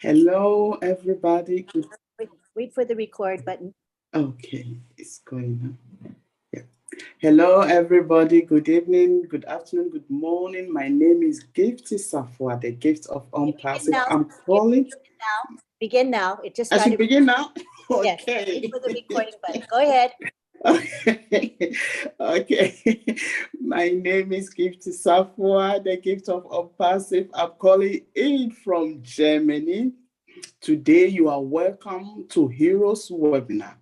Hello, everybody. Wait for the record button. Okay, it's going on. Yeah. Hello, everybody. Good evening, good afternoon, good morning. My name is Gifty Safwa, the gift of ONPASSIVE. I'm calling. Begin now. It just I should begin now? Yes, Okay. wait for the recording button. Go ahead. Okay. My name is Gifty Safwa, the gift of ONPASSIVE. I'm calling in from Germany. Today, you are welcome to Heroes Webinar.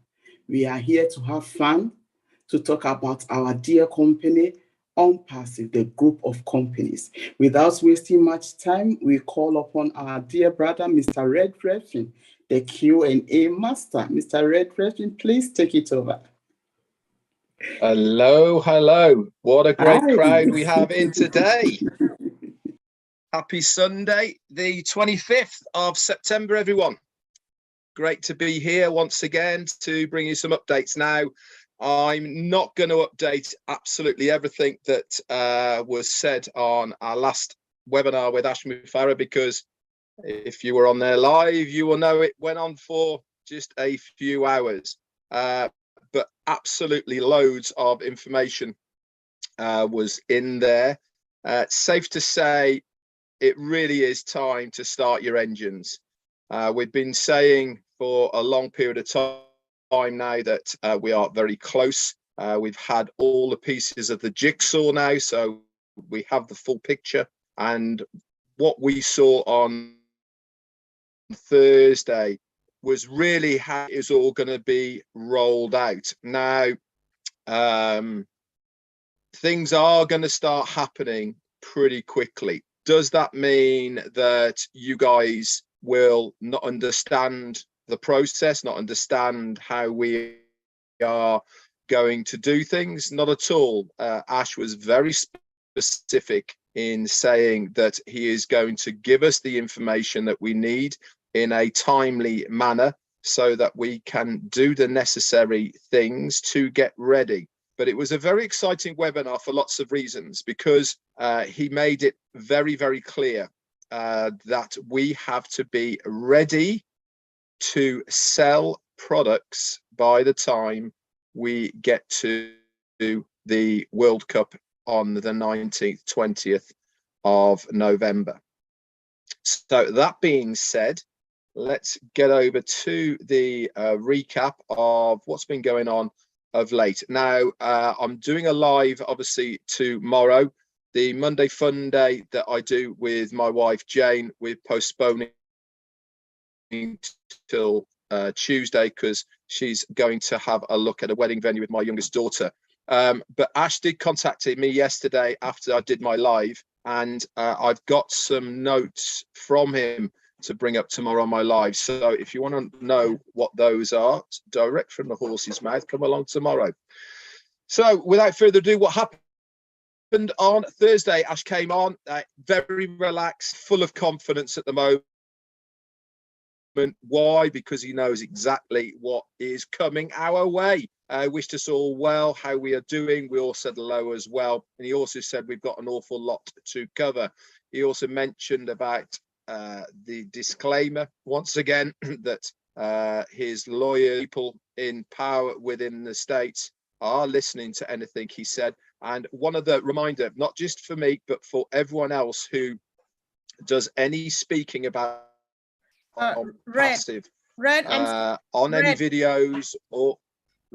We are here to have fun, to talk about our dear company, ONPASSIVE, the group of companies. Without wasting much time, we call upon our dear brother, Mr. Red Redfin, the Q&A master. Mr. Red Redfin, please take it over. Hello, hello. What a great crowd we have in today. Happy Sunday, the 25th of September, everyone. Great to be here once again to bring you some updates. Now, I'm not going to update absolutely everything that was said on our last webinar with Ash Mufarah, because if you were on there live, you will know it went on for just a few hours. But absolutely loads of information was in there. Safe to say, it really is time to start your engines. We've been saying for a long period of time now that we are very close. We've had all the pieces of the jigsaw now, so we have the full picture. And what we saw on Thursday was really how it is all going to be rolled out. Now, things are going to start happening pretty quickly. Does that mean that you guys will not understand the process, not understand how we are going to do things? Not at all. Ash was very specific in saying that he is going to give us the information that we need in a timely manner so that we can do the necessary things to get ready. But it was a very exciting webinar for lots of reasons, because he made it very, very clear that we have to be ready to sell products by the time we get to the World Cup on the 19th, 20th of November. So that being said, let's get over to the recap of what's been going on of late. Now, I'm doing a live, obviously, tomorrow. The Monday Fun Day that I do with my wife, Jane, we're postponing till Tuesday because she's going to have a look at a wedding venue with my youngest daughter. But Ash did contact me yesterday after I did my live, and I've got some notes from him to bring up tomorrow on my live. So if you want to know what those are, direct from the horse's mouth, come along tomorrow. So without further ado, what happened on Thursday? Ash came on very relaxed, full of confidence at the moment. Why? Because he knows exactly what is coming our way. Wished us all well, how we are doing. We all said hello as well. And he also said we've got an awful lot to cover. He also mentioned about the disclaimer once again that his lawyer people in power within the states are listening to anything he said. And one of the reminder, not just for me, but for everyone else who does any speaking about passive on any videos or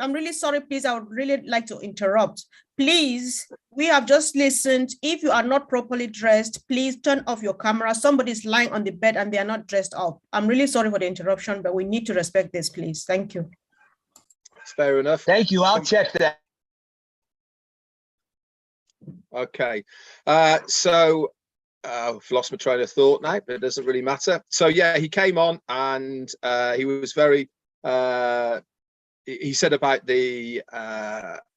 I'm really sorry, please. I would really like to interrupt. Please, we have just listened. If you are not properly dressed, please turn off your camera. Somebody's lying on the bed and they are not dressed up. I'm really sorry for the interruption, but we need to respect this, please. Thank you. Fair enough. Thank you. I'll check that. Okay. So I've lost my train of thought now, but it doesn't really matter. So yeah, he came on and he was very he said about the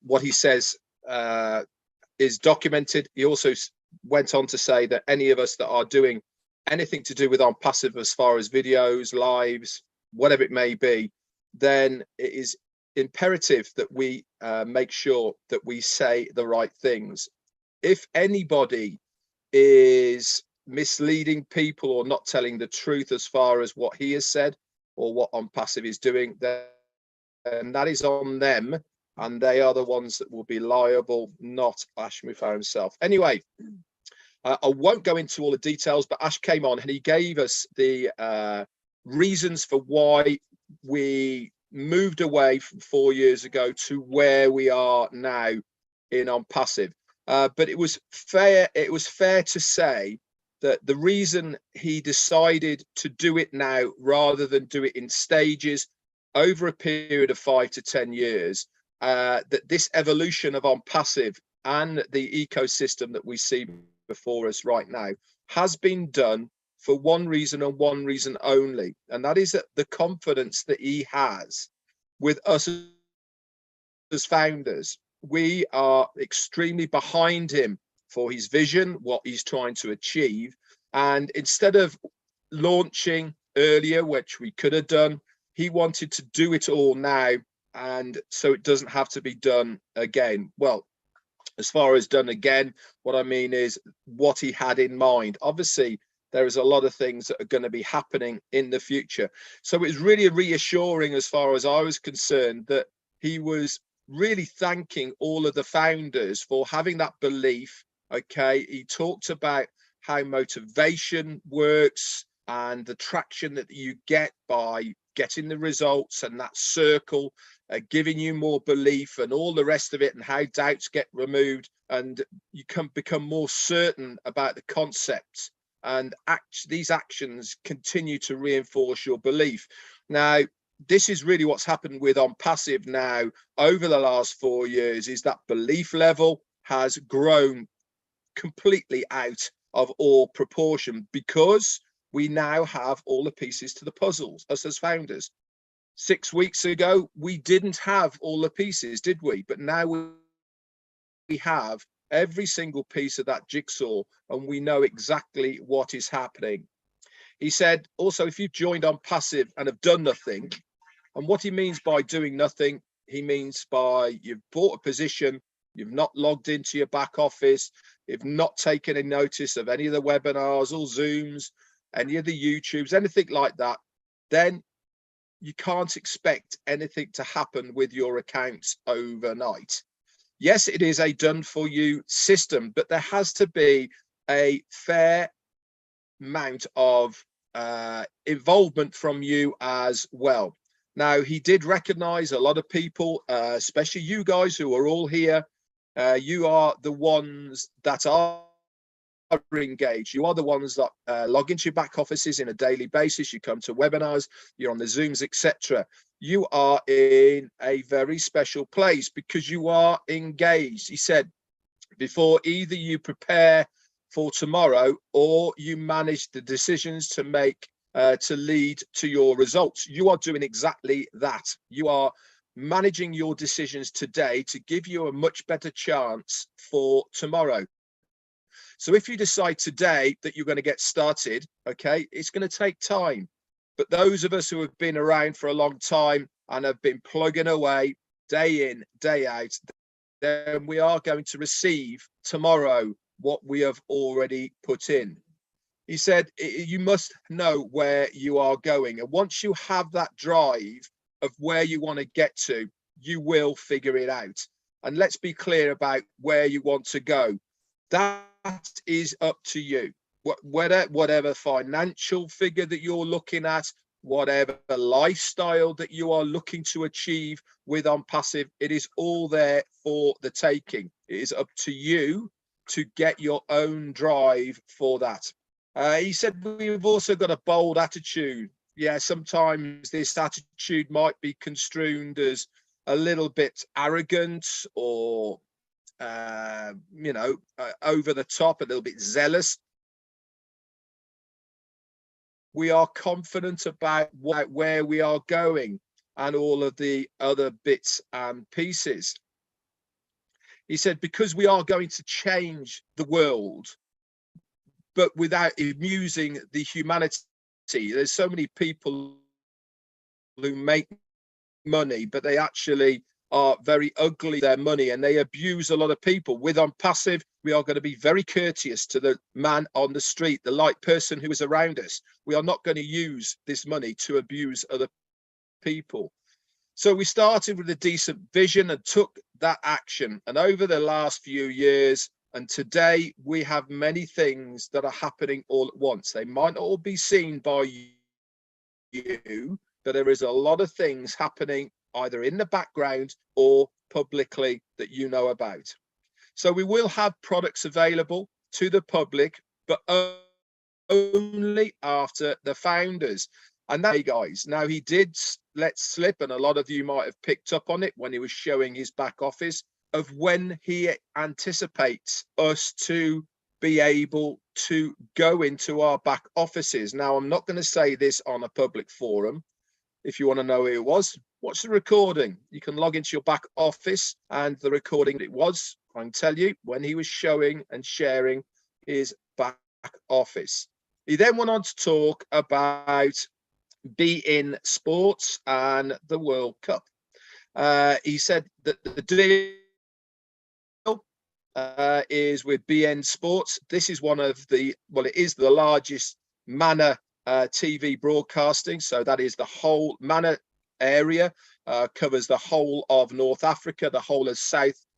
what he says is documented. He also went on to say that any of us that are doing anything to do with ONPASSIVE as far as videos, lives, whatever it may be, then it is imperative that we make sure that we say the right things. If anybody is misleading people or not telling the truth as far as what he has said or what ONPASSIVE is doing, then that is on them, and they are the ones that will be liable, not Ash Mufar himself. Anyway, I won't go into all the details, but Ash came on and he gave us the reasons for why we moved away from 4 years ago to where we are now in ONPASSIVE. But it was fair to say that the reason he decided to do it now rather than do it in stages over a period of 5 to 10 years, that this evolution of ONPASSIVE and the ecosystem that we see before us right now has been done for one reason and one reason only, and that is that the confidence that he has with us as founders. We are extremely behind him for his vision, what he's trying to achieve, and instead of launching earlier, which we could have done, he wanted to do it all now, and so it doesn't have to be done again. Well, as far as done again, what I mean is what he had in mind. Obviously, there is a lot of things that are going to be happening in the future. So it's really reassuring as far as I was concerned that he was really thanking all of the founders for having that belief. Okay, he talked about how motivation works and the traction that you get by getting the results and that circle giving you more belief and all the rest of it, and how doubts get removed and you can become more certain about the concepts, and these actions continue to reinforce your belief. Now, this is really what's happened with ONPASSIVE now over the last 4 years, is that belief level has grown completely out of all proportion because we now have all the pieces to the puzzles, us as founders. 6 weeks ago, we didn't have all the pieces, did we? But now we have every single piece of that jigsaw, and we know exactly what is happening. He said also, if you've joined ONPASSIVE and have done nothing, and what he means by doing nothing, he means by you've bought a position, you've not logged into your back office, you've not taken a notice of any of the webinars or Zooms, any of the YouTubes, anything like that, then you can't expect anything to happen with your accounts overnight. Yes, it is a done for you system, but there has to be a fair amount of involvement from you as well. Now, he did recognize a lot of people, especially you guys who are all here. You are the ones that are engaged. You are the ones that log into your back offices in a daily basis. You come to webinars, you're on the Zooms, etc. You are in a very special place because you are engaged. He said before, either you prepare for tomorrow or you manage the decisions to make to lead to your results. You are doing exactly that. You are managing your decisions today to give you a much better chance for tomorrow. So if you decide today that you're going to get started, okay, it's going to take time. But those of us who have been around for a long time and have been plugging away day in, day out, then we are going to receive tomorrow what we have already put in. He said, you must know where you are going. And once you have that drive of where you want to get to, you will figure it out. And let's be clear about where you want to go. That is up to you. Whatever financial figure that you're looking at, whatever lifestyle that you are looking to achieve with ONPASSIVE, it is all there for the taking. It is up to you to get your own drive for that. He said, we've also got a bold attitude. Yeah, sometimes this attitude might be construed as a little bit arrogant or over the top, a little bit zealous. We are confident about where we are going and all of the other bits and pieces. He said, because we are going to change the world, but without amusing the humanity. There's so many people who make money, but they actually are very ugly with their money and they abuse a lot of people. With ONPASSIVE, We are going to be very courteous to the man on the street, the light person who is around us. We are not going to use this money to abuse other people. So we started with a decent vision and took that action. And over the last few years and today, we have many things that are happening all at once. They might not all be seen by you, but there is a lot of things happening either in the background or publicly that you know about. So we will have products available to the public, but only after the founders. And that, hey guys, now he did let slip, and a lot of you might have picked up on it when he was showing his back office of when he anticipates us to be able to go into our back offices. Now, I'm not going to say this on a public forum. If you want to know who it was, watch the recording. You can log into your back office and the recording it was, I can tell you, when he was showing and sharing his back office. He then went on to talk about beIN Sports and the World Cup. He said that the deal is with beIN Sports. This is one of the, well, it is the largest Manor TV broadcasting. So that is the whole Manor area, covers the whole of North Africa, the whole of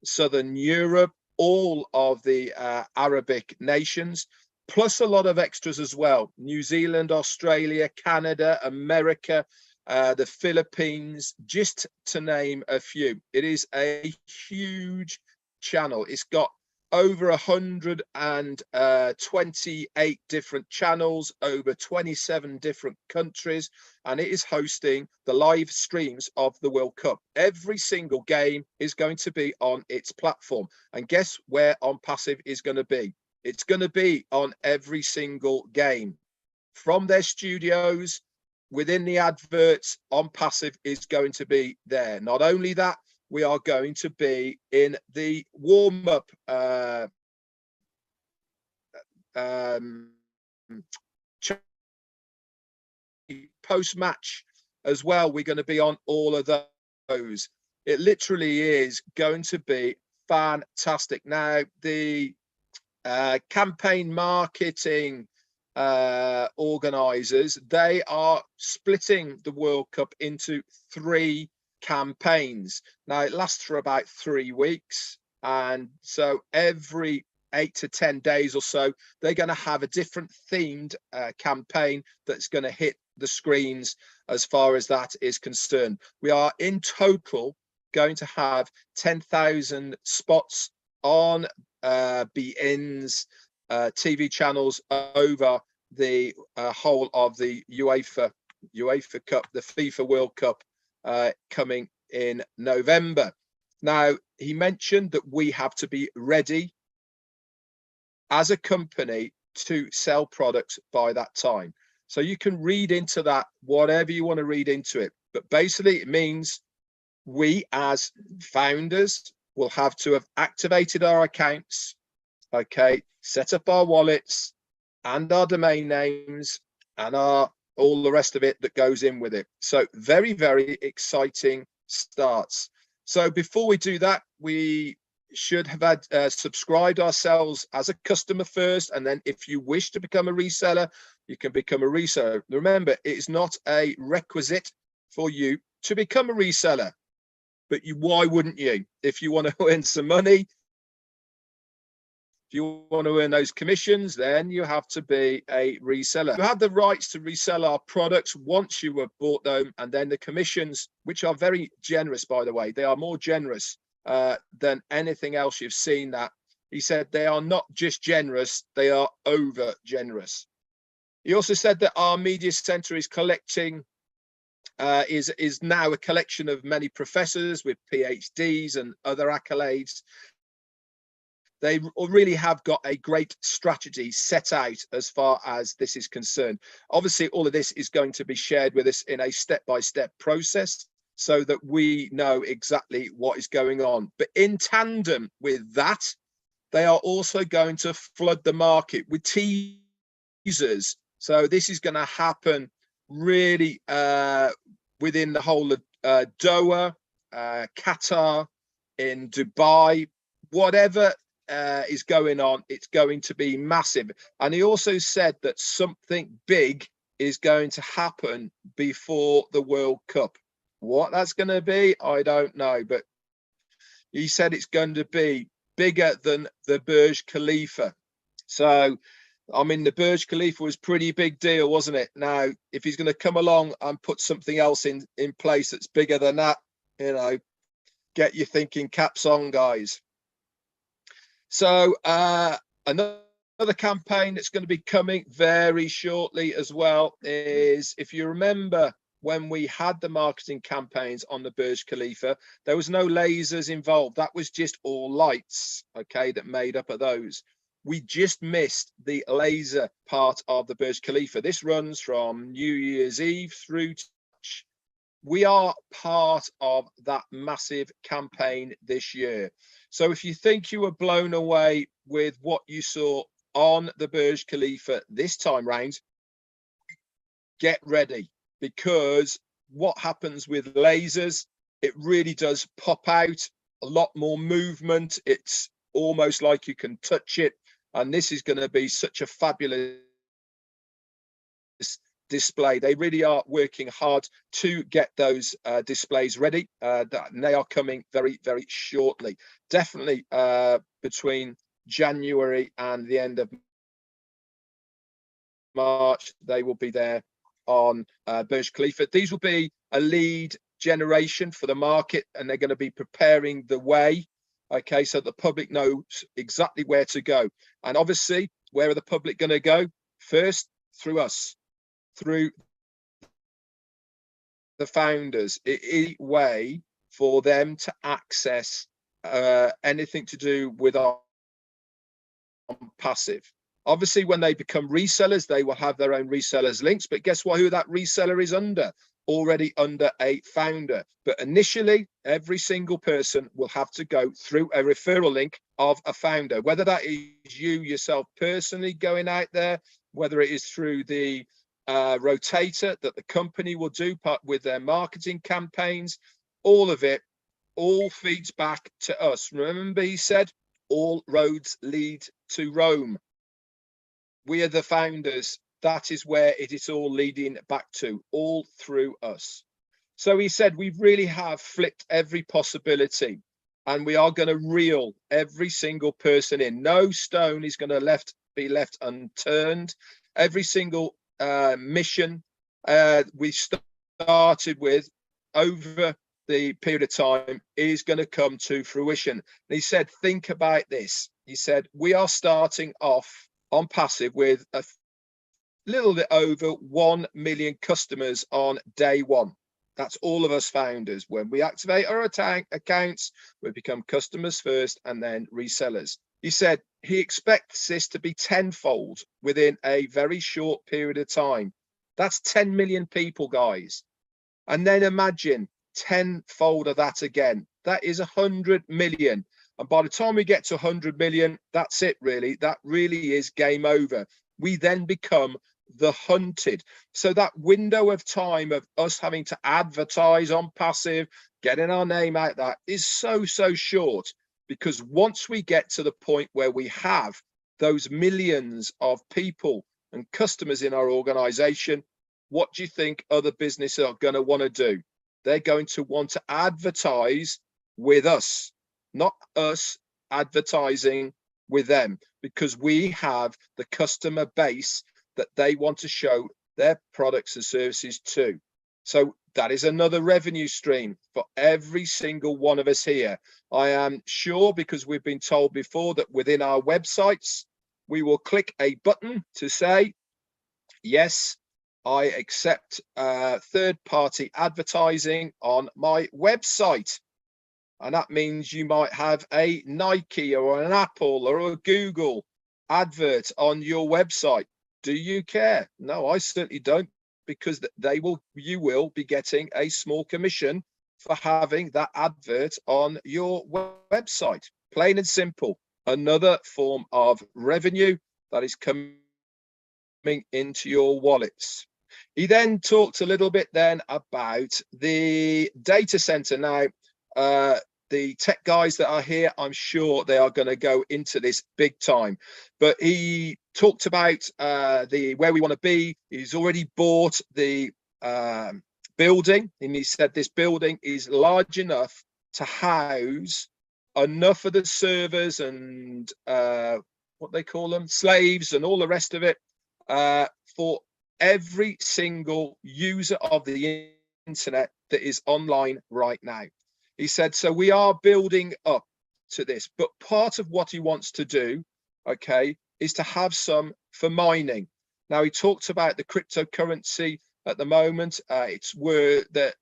Southern Europe, all of the Arabic nations, plus a lot of extras as well. New Zealand, Australia, Canada, America, the Philippines, just to name a few. It is a huge channel. It's got over 128 different channels, over 27 different countries, and it is hosting the live streams of the World Cup. Every single game is going to be on its platform. And guess where ONPASSIVE is going to be? It's going to be on every single game. From their studios, within the adverts, ONPASSIVE is going to be there. Not only that, we are going to be in the warm-up post-match as well. We're going to be on all of those. It literally is going to be fantastic. Now, the campaign marketing organizers, they are splitting the World Cup into 3 campaigns. Now it lasts for about 3 weeks, and so every 8 to 10 days or so they're going to have a different themed campaign that's going to hit the screens as far as that is concerned. We are in total going to have 10,000 spots on beIN's TV channels over the whole of the UEFA Cup, the FIFA World Cup, coming in November. Now, he mentioned that we have to be ready as a company to sell products by that time. So you can read into that whatever you want to read into it. But basically, it means we as founders will have to have activated our accounts, okay, set up our wallets and our domain names and all the rest of it that goes in with it. So very, very exciting starts. So before we do that, we should have had subscribed ourselves as a customer first. And then if you wish to become a reseller, you can become a reseller. Remember, it is not a requisite for you to become a reseller, but why wouldn't you? If you want to earn some money, if you want to earn those commissions, then you have to be a reseller. You have the rights to resell our products once you have bought them, and then the commissions, which are very generous, by the way, they are more generous than anything else you've seen. That he said they are not just generous, they are over generous. He also said that our media center is collecting is now a collection of many professors with PhDs and other accolades. They really have got a great strategy set out as far as this is concerned. Obviously, all of this is going to be shared with us in a step-by-step process so that we know exactly what is going on. But in tandem with that, they are also going to flood the market with teasers. So this is going to happen really within the whole of Doha, Qatar, in Dubai, whatever is going on, it's going to be massive. And he also said that something big is going to happen before the World Cup. What that's going to be, I don't know, but he said it's going to be bigger than the Burj Khalifa. So, I mean, the Burj Khalifa was pretty big deal, wasn't it? Now, if he's going to come along and put something else in place that's bigger than that, you know, get your thinking caps on, guys. So another campaign that's going to be coming very shortly as well is, if you remember when we had the marketing campaigns on the Burj Khalifa, there was no lasers involved. That was just all lights, okay, that made up of those. We just missed the laser part of the Burj Khalifa. This runs from New Year's Eve through to March. We are part of that massive campaign this year. So if you think you were blown away with what you saw on the Burj Khalifa this time round, get ready, because what happens with lasers, it really does pop out, a lot more movement. It's almost like you can touch it. And this is going to be such a fabulous display. They really are working hard to get those displays ready, and they are coming very, very shortly. Definitely between January and the end of March, they will be there on Burj Khalifa. These will be a lead generation for the market, and they're going to be preparing the way, okay, so the public knows exactly where to go. And obviously, where are the public going to go? First, through us, through the founders. It is a way for them to access anything to do with our passive. Obviously, when they become resellers, they will have their own resellers links, but guess what, who that reseller is under? Already under a founder. But initially, every single person will have to go through a referral link of a founder, whether that is you yourself personally going out there, whether it is through the rotator that the company will do part with their marketing campaigns. All of it all feeds back to us. Remember, he said all roads lead to Rome. We are the founders. That is where it is all leading back to, all through us. So he said we really have flipped every possibility, and we are going to reel every single person in. No stone is going to be left unturned. Every single mission we started with over the period of time is going to come to fruition. And he said, think about this. He said, we are starting off on passive with a little bit over 1 million customers on day one. That's all of us founders. When we activate our accounts, we become customers first and then resellers. He said he expects this to be tenfold within a very short period of time. That's 10 million people, guys. And then imagine tenfold of that again. That is 100 million. And by the time we get to 100 million, that's it, really. That really is game over. We then become the hunted. So that window of time of us having to advertise on passive, getting our name out, that is so short, because once we get to the point where we have those millions of people and customers in our organization, what do you think other businesses are going to want to do? They're going to want to advertise with us, not us advertising with them, because we have the customer base that they want to show their products and services to. So that is another revenue stream for every single one of us here. I am sure, because we've been told before, that within our websites, we will click a button to say, yes, I accept third-party advertising on my website. And that means you might have a Nike or an Apple or a Google advert on your website. Do you care? No, I certainly don't, because you will be getting a small commission for having that advert on your website. Plain and simple. Another form of revenue that is coming into your wallets. He then talked a little bit then about the data center. Now, the tech guys that are here, I'm sure they are going to go into this big time. But he talked about where we want to be. He's already bought the building, and he said this building is large enough to house enough of the servers and what they call them, slaves and all the rest of it, for every single user of the internet that is online right now. He said, so we are building up to this, but part of what he wants to do, okay, is to have some for mining. Now, he talked about the cryptocurrency at the moment. It's where that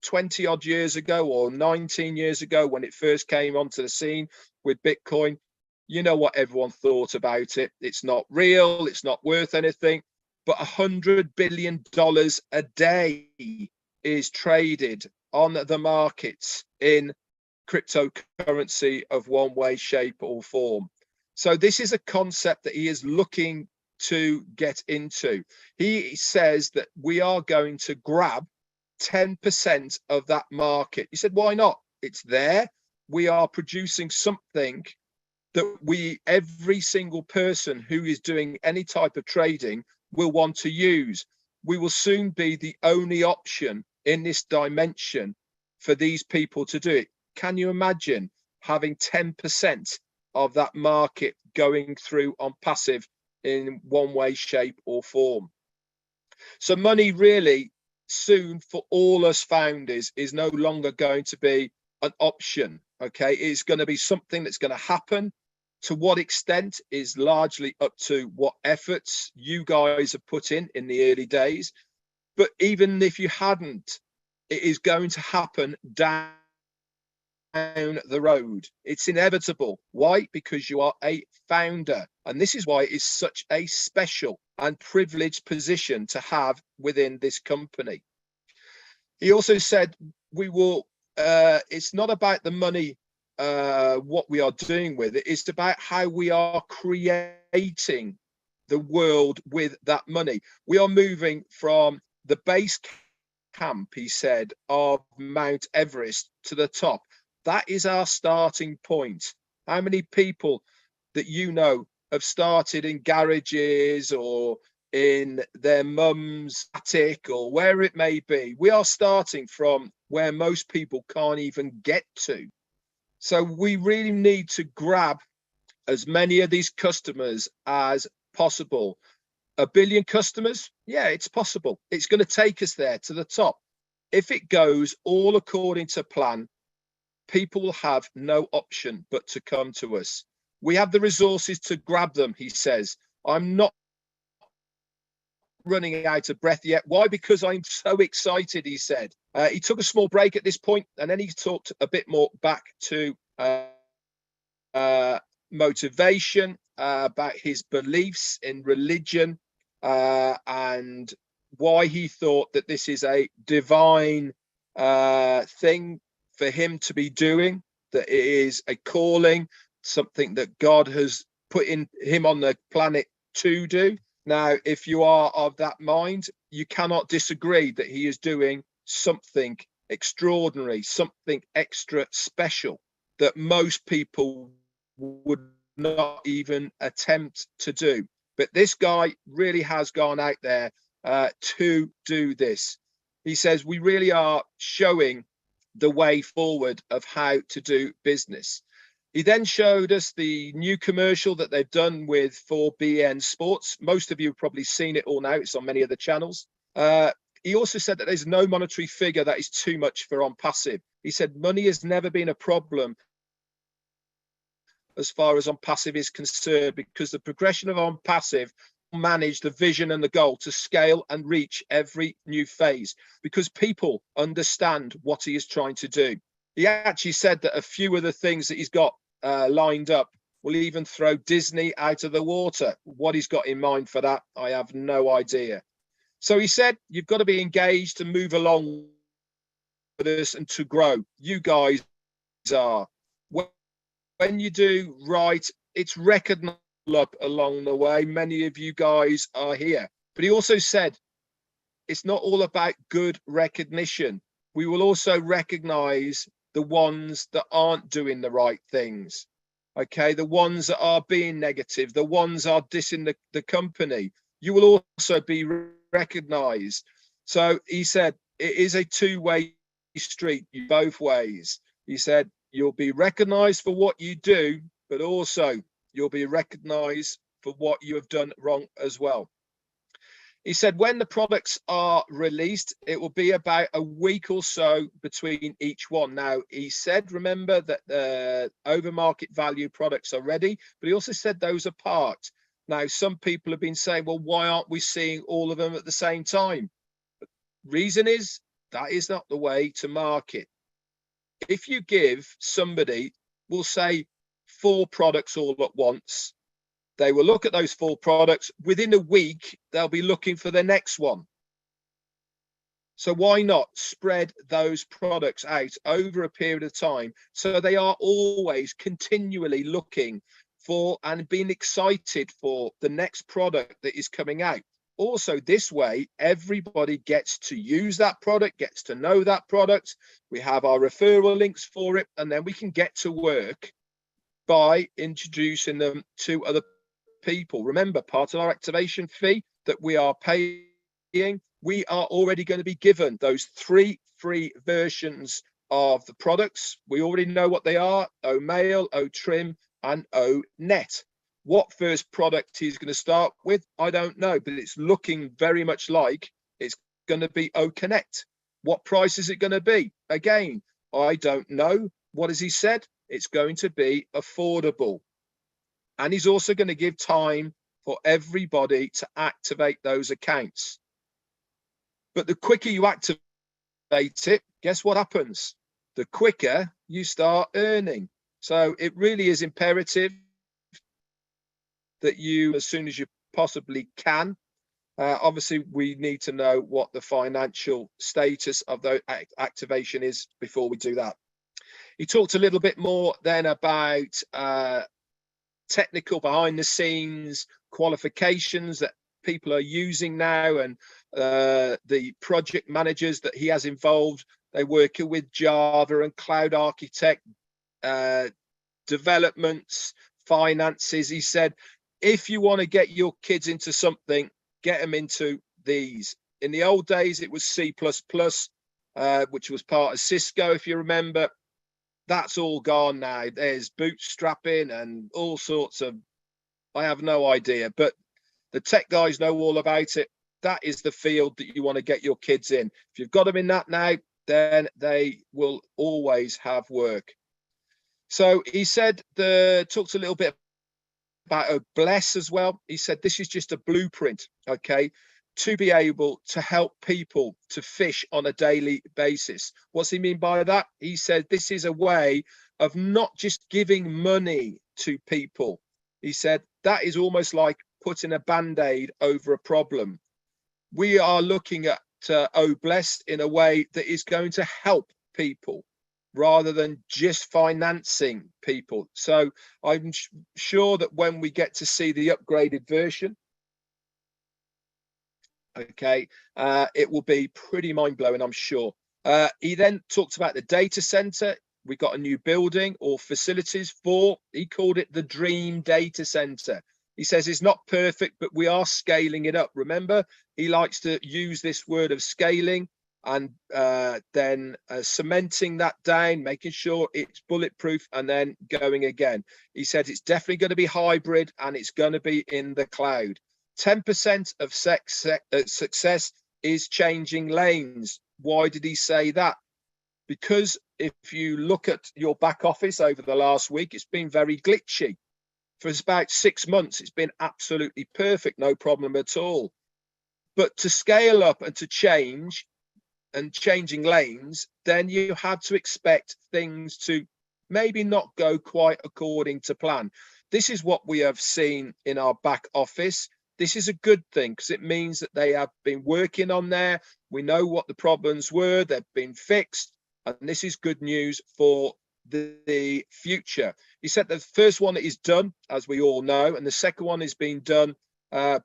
20 odd years ago or 19 years ago, when it first came onto the scene with Bitcoin, you know what everyone thought about it. It's not real. It's not worth anything. But $100 billion a day is traded on the markets in cryptocurrency of one way, shape or form. So this is a concept that he is looking to get into. He says that we are going to grab 10% of that market. He said, why not? It's there. We are producing something that every single person who is doing any type of trading will want to use. We will soon be the only option in this dimension for these people to do it. Can you imagine having 10% of that market going through on passive in one way, shape or form? So money really soon for all us founders is no longer going to be an option. Okay, it's going to be something that's going to happen. To what extent is largely up to what efforts you guys have put in the early days. But even if you hadn't, it is going to happen down the road. It's inevitable. Why? Because you are a founder. And this is why it is such a special and privileged position to have within this company. He also said, we will, it's not about the money, what we are doing with it. It's about how we are creating the world with that money. We are moving from the base camp, he said, of Mount Everest to the top. That is our starting point. How many people that you know have started in garages or in their mum's attic or where it may be? We are starting from where most people can't even get to. So we really need to grab as many of these customers as possible. 1 billion customers? Yeah, it's possible. It's going to take us there to the top. If it goes all according to plan, people will have no option but to come to us. We have the resources to grab them, he says. I'm not running out of breath yet. Why? Because I'm so excited, he said. He took a small break at this point, and then he talked a bit more back to motivation, about his beliefs in religion, and why he thought that this is a divine thing for him to be doing, that it is a calling, something that God has put in him on the planet to do. Now, if you are of that mind, you cannot disagree that he is doing something extraordinary, something extra special that most people would not even attempt to do. But this guy really has gone out there to do this. He says we really are showing the way forward of how to do business. He then showed us the new commercial that they've done with 4BN Sports. Most of you have probably seen it all now. It's on many of the channels. He also said that there's no monetary figure that is too much for ONPASSIVE. He said money has never been a problem as far as ONPASSIVE is concerned, because the progression of ONPASSIVE will manage the vision and the goal to scale and reach every new phase, because people understand what he is trying to do. He actually said that a few of the things that he's got lined up will even throw Disney out of the water. What he's got in mind for that, I have no idea. So he said, you've got to be engaged to move along with us and to grow. You guys are. When you do right, it's recognized up along the way. Many of you guys are here. But he also said, it's not all about good recognition. We will also recognize the ones that aren't doing the right things. Okay, the ones that are being negative, the ones that are dissing the company, you will also be recognized. So he said, it is a two-way street, both ways. He said, you'll be recognized for what you do, but also you'll be recognized for what you have done wrong as well. He said, when the products are released, it will be about a week or so between each one. Now, he said, remember that the over market value products are ready, but he also said those are parked. Now, some people have been saying, well, why aren't we seeing all of them at the same time? Reason is, that is not the way to market. If you give somebody, we'll say 4 products all at once, they will look at those 4 products. Within a week, they'll be looking for the next one. So why not spread those products out over a period of time so they are always continually looking for and being excited for the next product that is coming out. Also, this way, everybody gets to use that product, gets to know that product. We have our referral links for it, and then we can get to work by introducing them to other people. Remember, part of our activation fee that we are paying, we are already going to be given those 3 free versions of the products. We already know what they are: OMail, OTrim, and ONet. What first product he's going to start with, I don't know, but it's looking very much like it's going to be OConnect. What price is it going to be? Again, I don't know. What has he said? It's going to be affordable. And he's also going to give time for everybody to activate those accounts. But the quicker you activate it, guess what happens? The quicker you start earning. So it really is imperative that you, as soon as you possibly can, obviously we need to know what the financial status of the activation is before we do that. He talked a little bit more then about technical behind the scenes qualifications that people are using now, and the project managers that he has involved. They're working with Java and cloud architect, developments, finances. He said, if you want to get your kids into something, get them into these. In the old days, it was C++, which was part of Cisco, if you remember. That's all gone now. There's bootstrapping and all sorts of, I have no idea, but the tech guys know all about it. That is the field that you want to get your kids in. If you've got them in that now, then they will always have work. So he said, talked a little bit about Bless as well. He said, this is just a blueprint, okay, to be able to help people to fish on a daily basis. What's he mean by that? He said, this is a way of not just giving money to people. He said, that is almost like putting a band-aid over a problem. We are looking at Bless in a way that is going to help people rather than just financing people. So I'm sure that when we get to see the upgraded version, okay, it will be pretty mind-blowing, I'm sure. He then talked about the data center. We got a new building or facilities for, he called it the dream data center. He says it's not perfect, but we are scaling it up. Remember, he likes to use this word of scaling and then cementing that down, making sure it's bulletproof, and then going again. He said it's definitely going to be hybrid and it's going to be in the cloud. 10% of success is changing lanes. Why did he say that? Because if you look at your back office over the last week, it's been very glitchy. For about 6 months, it's been absolutely perfect, no problem at all. But to scale up and to change and changing lanes, then you have to expect things to maybe not go quite according to plan. This is what we have seen in our back office. This is a good thing because it means that they have been working on there. We know what the problems were, they've been fixed, and this is good news for the future. He said the first one is done, as we all know, and the second one is being done by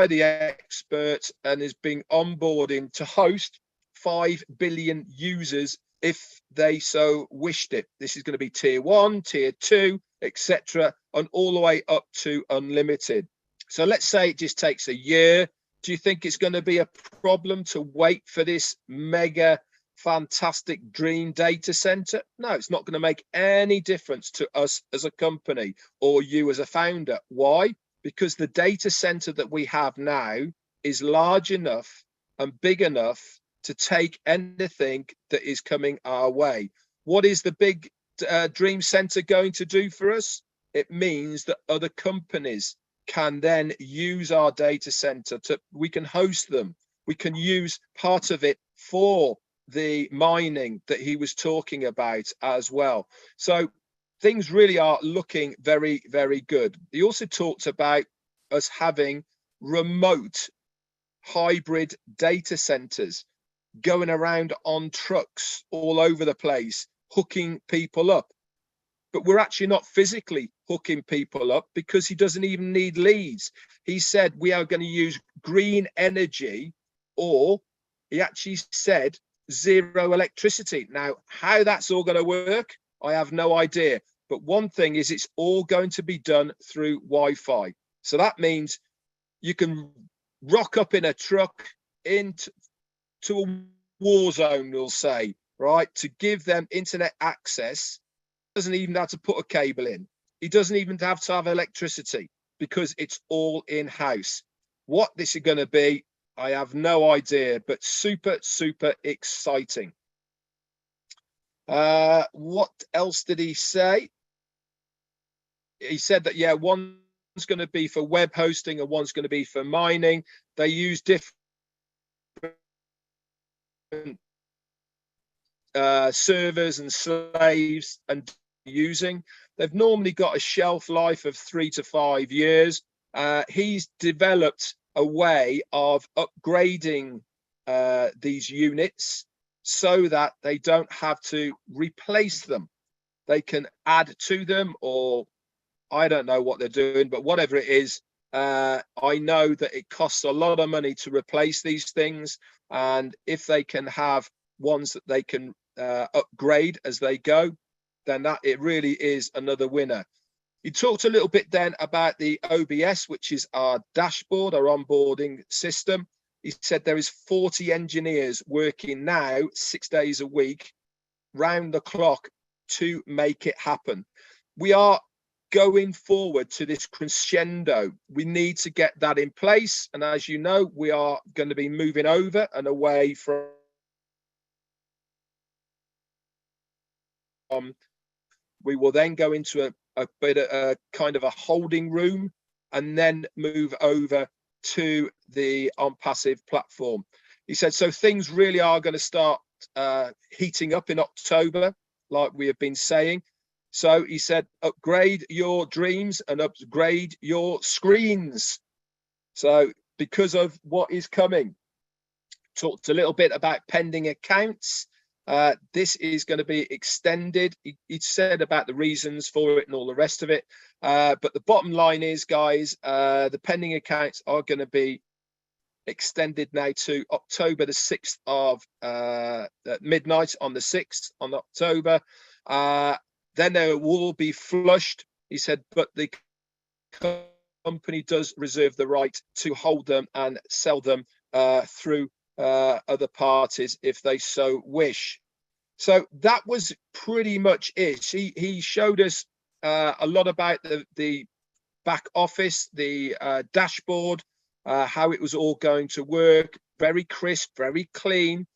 the experts and is being onboarding to host 5 billion users if they so wished it. This is going to be tier 1, tier 2, etc., and all the way up to unlimited. So let's say it just takes a year. Do you think it's going to be a problem to wait for this mega fantastic dream data center? No, it's not going to make any difference to us as a company or you as a founder. Why? Because the data center that we have now is large enough and big enough to take anything that is coming our way. What is the big dream center going to do for us? It means that other companies can then use our data center we can host them. We can use part of it for the mining that he was talking about as well. So things really are looking very, very good. He also talked about us having remote hybrid data centers going around on trucks all over the place, hooking people up. But we're actually not physically hooking people up because he doesn't even need leads. He said we are going to use green energy, or he actually said zero electricity. Now, how that's all going to work, I have no idea. But one thing is it's all going to be done through Wi-Fi. So that means you can rock up in a truck into a war zone, we'll say, right, to give them internet access. Doesn't even have to put a cable in. He doesn't even have to have electricity because it's all in-house. What this is going to be, I have no idea, but super, super exciting. What else did he say? He said that, yeah, one's going to be for web hosting and one's going to be for mining. They use different servers and slaves and using. They've normally got a shelf life of 3 to 5 years. He's developed a way of upgrading these units so that they don't have to replace them. They can add to them, or I don't know what they're doing, but whatever it is, I know that it costs a lot of money to replace these things. And if they can have ones that they can upgrade as they go, then that it really is another winner. He talked a little bit then about the OBS, which is our dashboard, our onboarding system. He said there is 40 engineers working now 6 days a week, round the clock, to make it happen. We are going forward to this crescendo. We need to get that in place. And as you know, we are going to be moving over and away from we will then go into a bit of a kind of a holding room and then move over to the ONPASSIVE platform. He said, so things really are going to start heating up in October, like we have been saying. So he said, upgrade your dreams and upgrade your screens. So because of what is coming, talked a little bit about pending accounts. This is going to be extended. He said about the reasons for it and all the rest of it. But the bottom line is, guys, the pending accounts are going to be extended now to October the 6th of midnight on the 6th on October. Then they will be flushed, he said, but the company does reserve the right to hold them and sell them through other parties if they so wish. So that was pretty much it. He showed us a lot about the back office, the dashboard, how it was all going to work. Very crisp, very clean.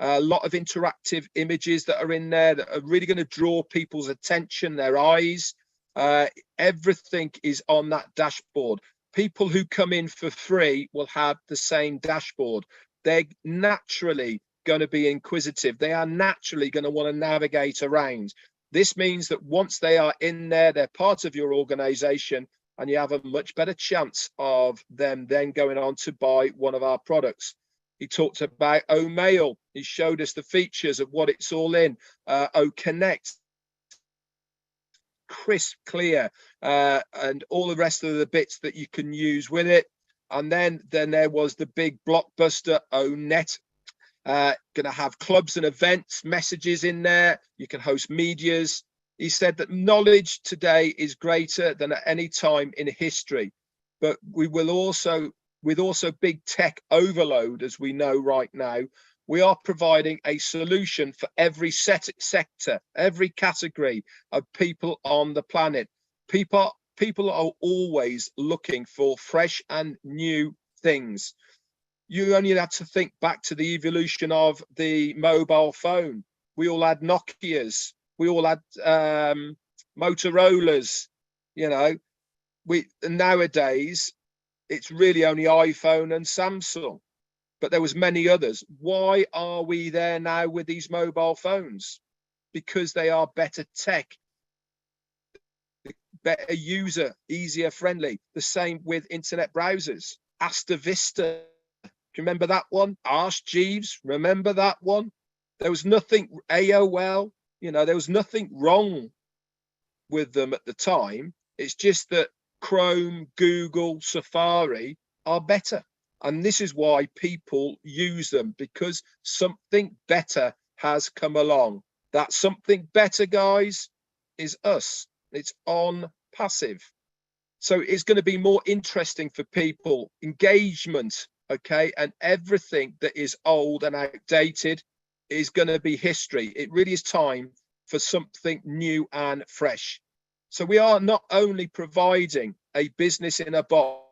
A lot of interactive images that are in there that are really going to draw people's attention, their eyes. Everything is on that dashboard. People who come in for free will have the same dashboard. They're naturally going to be inquisitive. They are naturally going to want to navigate around. This means that once they are in there, they're part of your organization, and you have a much better chance of them then going on to buy one of our products. He talked about OMail. He showed us the features of what it's all in. OConnect, crisp, clear, and all the rest of the bits that you can use with it. And then there was the big blockbuster ONet. Going to have clubs and events, messages in there. You can host medias. He said that knowledge today is greater than at any time in history, but we will also, with also big tech overload, as we know right now, we are providing a solution for every sector, every category of people on the planet. People are always looking for fresh and new things. You only have to think back to the evolution of the mobile phone. We all had Nokias. We all had Motorola's. You know, nowadays it's really only iPhone and Samsung, but there was many others. Why are we there now with these mobile phones? Because they are better tech, better user, easier friendly. The same with internet browsers. Asta Vista, do you remember that one? Ask Jeeves, remember that one? There was nothing, AOL, you know, there was nothing wrong with them at the time. It's just that Chrome, Google, Safari are better. And this is why people use them, because something better has come along. That something better, guys, is us. It's ONPASSIVE. So it's going to be more interesting for people, engagement, okay? And everything that is old and outdated is going to be history. It really is time for something new and fresh. So we are not only providing a business in a box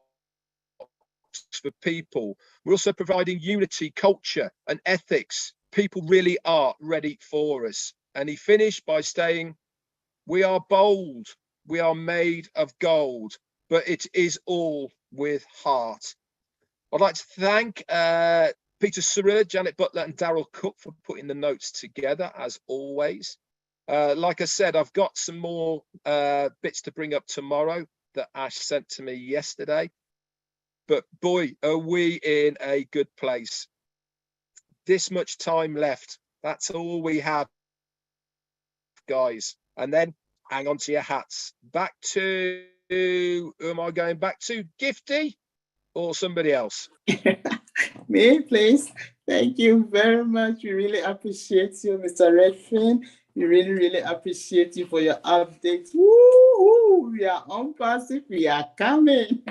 for people, we're also providing unity, culture and ethics. People really are ready for us. And he finished by saying, we are bold, we are made of gold, but it is all with heart. I'd like to thank Peter Cirillo, Janet Butler and Daryl Cook for putting the notes together, as always. Like I said, I've got some more bits to bring up tomorrow that Ash sent to me yesterday. But boy, are we in a good place. This much time left. That's all we have, guys. And then hang on to your hats. Back to, who am I going back to? Gifty or somebody else? Me, please. Thank you very much. We really appreciate you, Mr. Redfin. We really, really appreciate you for your updates. Woo-hoo! We are ONPASSIVE. We are coming.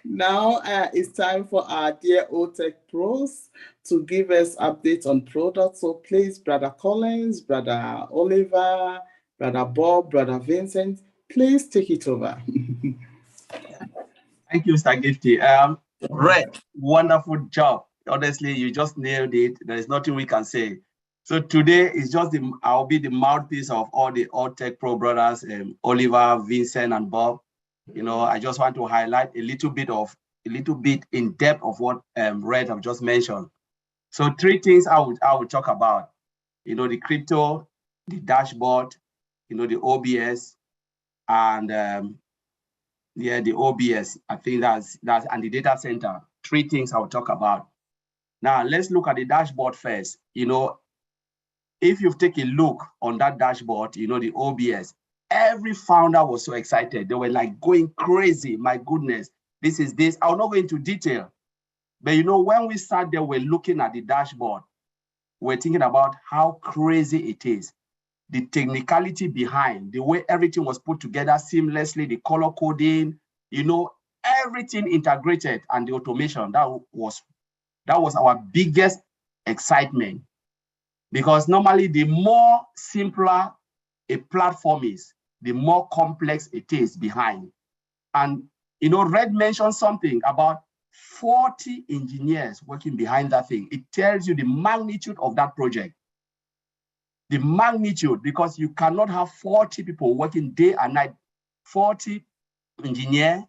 Now it's time for our dear OTech pros to give us updates on products. So please, Brother Collins, Brother Oliver, Brother Bob, Brother Vincent, please take it over. Thank you, Mr. Gifty. Red, wonderful job. Honestly, you just nailed it. There is nothing we can say. So today is just I'll be the mouthpiece of all the OTech Pro brothers, Oliver, Vincent, and Bob. You know, I just want to highlight a little bit in depth of what Red have just mentioned. So 3 things I would talk about. You know, the crypto, the dashboard, you know, the OBS, and yeah, the OBS. I think that's and the data center. 3 things I will talk about. Now let's look at the dashboard first. You know, if you take a look on that dashboard, you know, the OBS, every founder was so excited. They were like going crazy. My goodness, this is this. I'll not go into detail, but you know, when we sat there, we're looking at the dashboard, we're thinking about how crazy it is. The technicality behind, the way everything was put together seamlessly, the color coding, you know, everything integrated, and the automation, that was our biggest excitement. Because normally the more simpler a platform is, the more complex it is behind. And you know, Red mentioned something about 40 engineers working behind that thing. It tells you the magnitude of that project. The magnitude, because you cannot have 40 people working day and night, 40 engineers.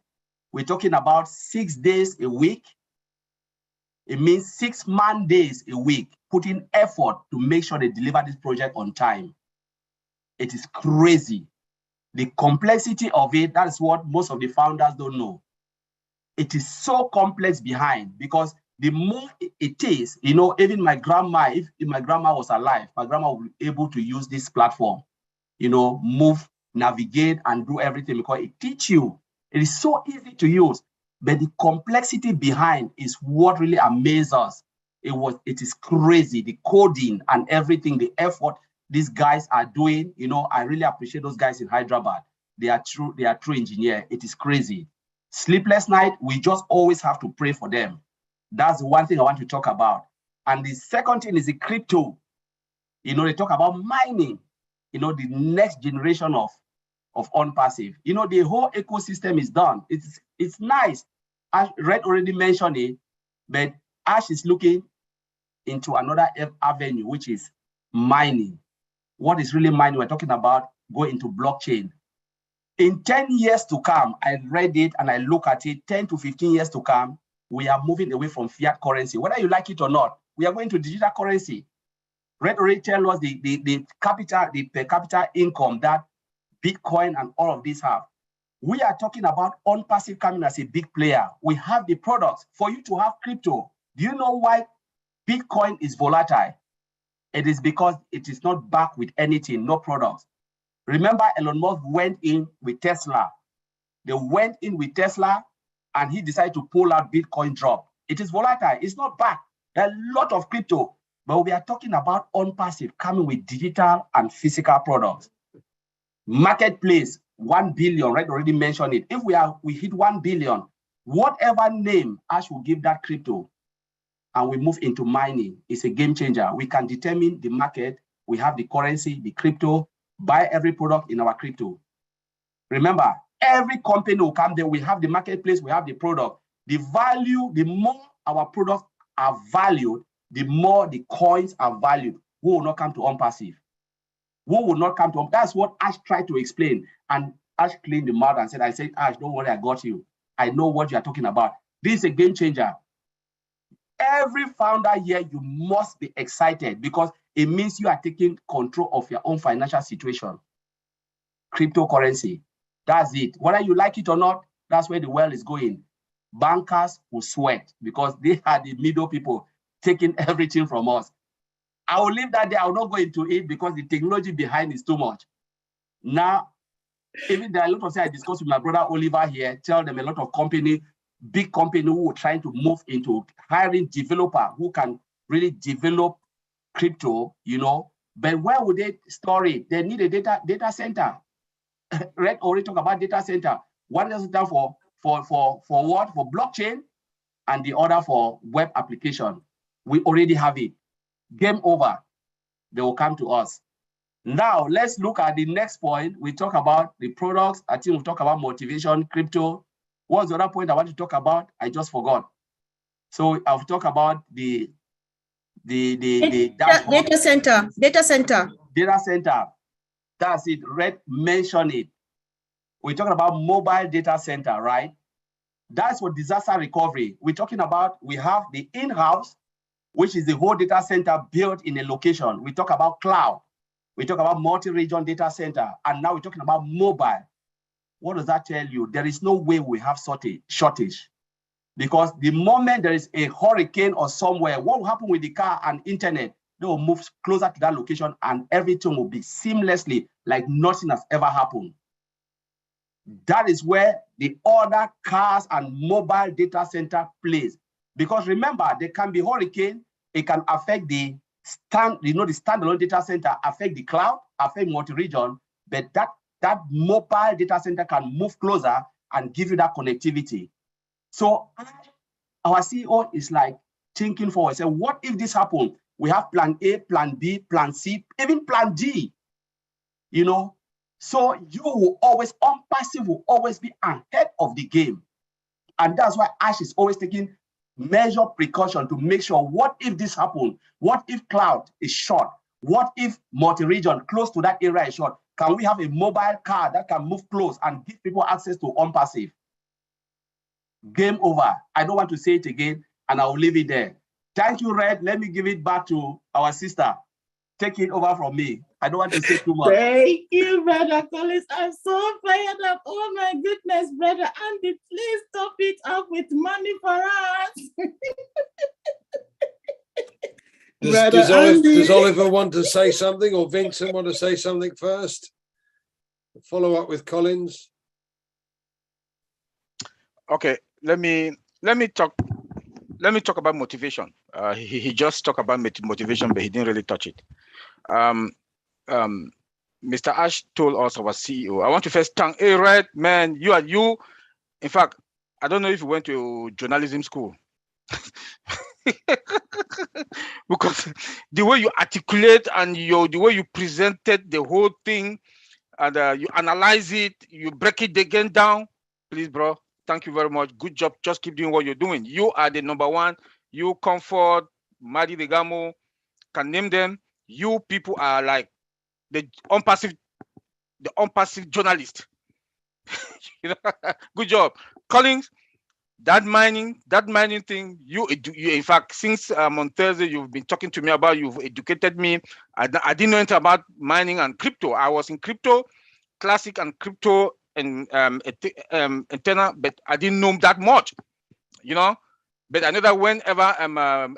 We're talking about 6 days a week. It means 6 man days a week, putting effort to make sure they deliver this project on time. It is crazy. The complexity of it, that's what most of the founders don't know. It is so complex behind, because the more it is, you know, even my grandma, if my grandma was alive, my grandma would be able to use this platform, you know, move, navigate, and do everything, because it teaches you. It is so easy to use, but the complexity behind is what really amazes us. it is crazy. The coding and everything, the effort these guys are doing, you know, I really appreciate those guys in Hyderabad. They are true engineers. It is crazy. Sleepless night, we just always have to pray for them. That's one thing I want to talk about. And the second thing is the crypto. You know, they talk about mining, you know, the next generation of ONPASSIVE. You know, the whole ecosystem is done. It's nice. Ash Red already mentioned it, but Ash is looking into another avenue, which is mining. What is really mining? We're talking about going into blockchain. In 10 years to come, I read it and I look at it, 10 to 15 years to come, we are moving away from fiat currency. Whether you like it or not, we are going to digital currency. Red already tell us the per capita income that Bitcoin and all of these have. We are talking about ONPASSIVE coming as a big player. We have the products for you to have crypto. Do you know why Bitcoin is volatile? It is because it is not backed with anything, no products. Remember, Elon Musk went in with Tesla. They went in with Tesla and he decided to pull out Bitcoin drop. It is volatile. It's not backed. There are a lot of crypto, but we are talking about ONPASSIVE coming with digital and physical products. Marketplace, 1 billion, right? Already mentioned it. If we hit 1 billion, whatever name Ash will give that crypto, and we move into mining, it's a game changer. We can determine the market. We have the currency, the crypto, buy every product in our crypto. Remember, every company will come there. We have the marketplace, we have the product. The value, the more our products are valued, the more the coins are valued. Who will not come to ONPASSIVE? Who will not come to That's what Ash tried to explain. And Ash cleaned the mouth and said, Ash, don't worry, I got you. I know what you are talking about. This is a game changer. Every founder here, you must be excited because it means you are taking control of your own financial situation. Cryptocurrency, that's it. Whether you like it or not, that's where the world is going. Bankers will sweat because they are the middle people taking everything from us. I will leave that there. I will not go into it because the technology behind is too much. Now, even there are a lot of things I discussed with my brother Oliver here, tell them a lot of big company who are trying to move into hiring developer who can really develop crypto, you know, but where would they store it? They need a data center. Red already talk about data center. One data center for what? For blockchain, and the other for web application. We already have it. Game over. They will come to us. Now, let's look at the next point. We talk about the products. I think we'll talk about motivation, crypto. What's the other point I want to talk about? I just forgot. So I'll talk about the data center. Data center. That's it. Red mentioned it. We're talking about mobile data center, right? That's for disaster recovery. We're talking about, we have the in-house, which is the whole data center built in a location. We talk about cloud. We talk about multi-region data center. And now we're talking about mobile. What does that tell you? There is no way we have shortage. Because the moment there is a hurricane or somewhere, what will happen with the car and internet? They will move closer to that location and everything will be seamlessly like nothing has ever happened. That is where the other cars and mobile data center plays. Because remember, there can be hurricane, it can affect the standalone data center, affect the cloud, affect multi-region, but that mobile data center can move closer and give you that connectivity. So our CEO is like thinking forward. Say, what if this happens? We have plan A, plan B, plan C, even plan D. You know, so you will always, ONPASSIVE will always be ahead of the game. And that's why Ash is always taking measure precaution to make sure, what if this happens? What if cloud is short? What if multi-region close to that area is short? Can we have a mobile car that can move close and give people access to ONPASSIVE? Game over. I don't want to say it again, and I will leave it there. Thank you, Red. Let me give it back to our sister. Take it over from me. I don't want to say too much. Thank you, Brother Collins. I'm so fired up. Oh my goodness, Brother Andy, please top it up with money for us. Does Oliver want to say something, or Vincent want to say something first? Follow up with Collins. Okay, let me talk about motivation. He just talked about motivation, but he didn't really touch it. Mr. Ash told us, our CEO. I want to first thank, hey, Red, man, you. In fact, I don't know if you went to journalism school. Because the way you articulate and the way you presented the whole thing, and you analyze it, you break it again down. Please, bro, thank you very much. Good job. Just keep doing what you're doing. You are the number one. You, Comfort, Madi Degamo, can name them. You people are like the unpassive journalist. You know, good job. Collins, that mining thing, you in fact, since on Thursday you've been talking to me about, you've educated me. I didn't know anything about mining and crypto. I was in crypto classic and crypto and antenna, but I didn't know that much, you know. But I know that whenever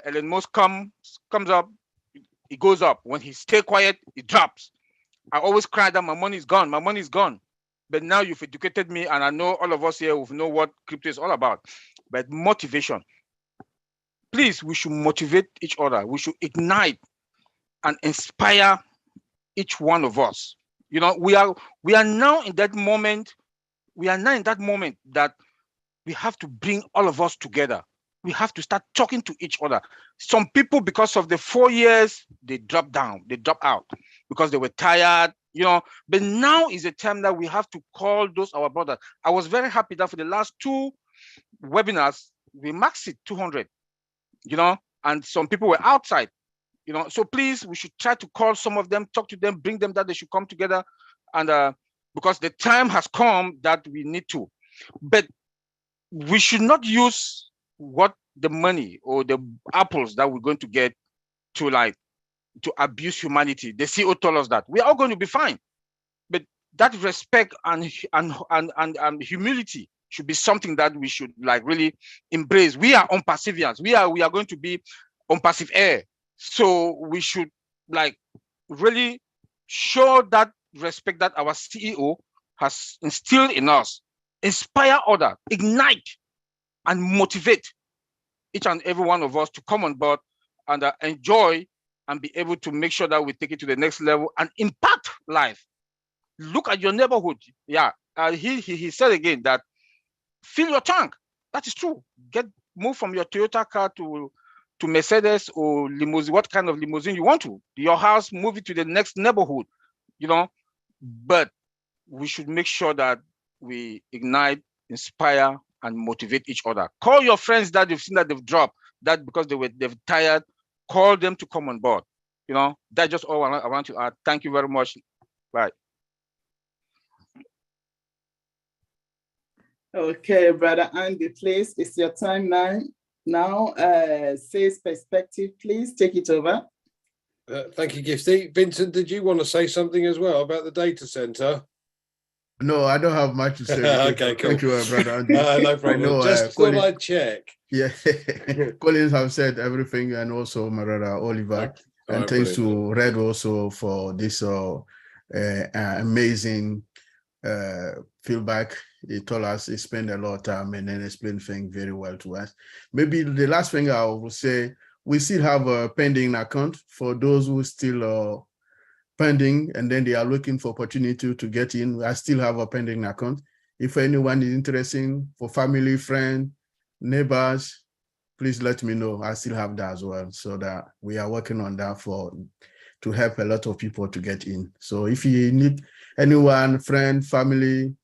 Elon Musk comes up, it goes up. When he stay quiet, it drops. I always cry that my money is gone. My money is gone. But now you've educated me, and I know all of us here will know what crypto is all about. But motivation. Please, we should motivate each other. We should ignite and inspire each one of us. You know, we are now in that moment. We are now in that moment that we have to bring all of us together. We have to start talking to each other. Some people, because of the 4 years, they drop down, they drop out because they were tired, you know. But now is a time that we have to call those our brothers. I was very happy that for the last 2 webinars, we maxed it 200, you know, and some people were outside, you know. So please, we should try to call some of them, talk to them, bring them that they should come together. And because the time has come that we need to. But we should not use what the money or the apples that we're going to get to abuse humanity. The CEO told us that we are all going to be fine, but that respect and humility should be something that we should really embrace. We are ONPASSIVians. We are going to be ONPASSIVE AI. So we should really show that respect that our CEO has instilled in us, inspire others, ignite and motivate each and every one of us to come on board and enjoy and be able to make sure that we take it to the next level and impact life. Look at your neighborhood. Yeah, he said again that fill your tank. That is true. Move from your Toyota car to Mercedes or limousine, what kind of limousine you want to. Your house, move it to the next neighborhood, you know. But we should make sure that we ignite, inspire, and motivate each other. Call your friends that you've seen that they've dropped, that because they've tired, call them to come on board. You know, that's just all I want to add. Thank you very much. Bye. Okay, Brother Andy, please, it's your time now. Sales perspective, please take it over. Thank you, Gifty. Vincent, did you want to say something as well about the data center? No, I don't have much to say. Okay, cool. Thank you, Brother Andy. No problem. I know, just thought I'd check. Yeah, Collins have said everything, and also my brother Oliver. And thanks to Red also for this amazing feedback. He told us he spent a lot of time and then explained things very well to us. Maybe the last thing I will say, we still have a pending account for those who still pending and then they are looking for opportunity to get in. I still have a pending account. If anyone is interested, for family, friend, neighbors, please let me know. I still have that as well, so that we are working on that to help a lot of people to get in. So if you need anyone, friend, family,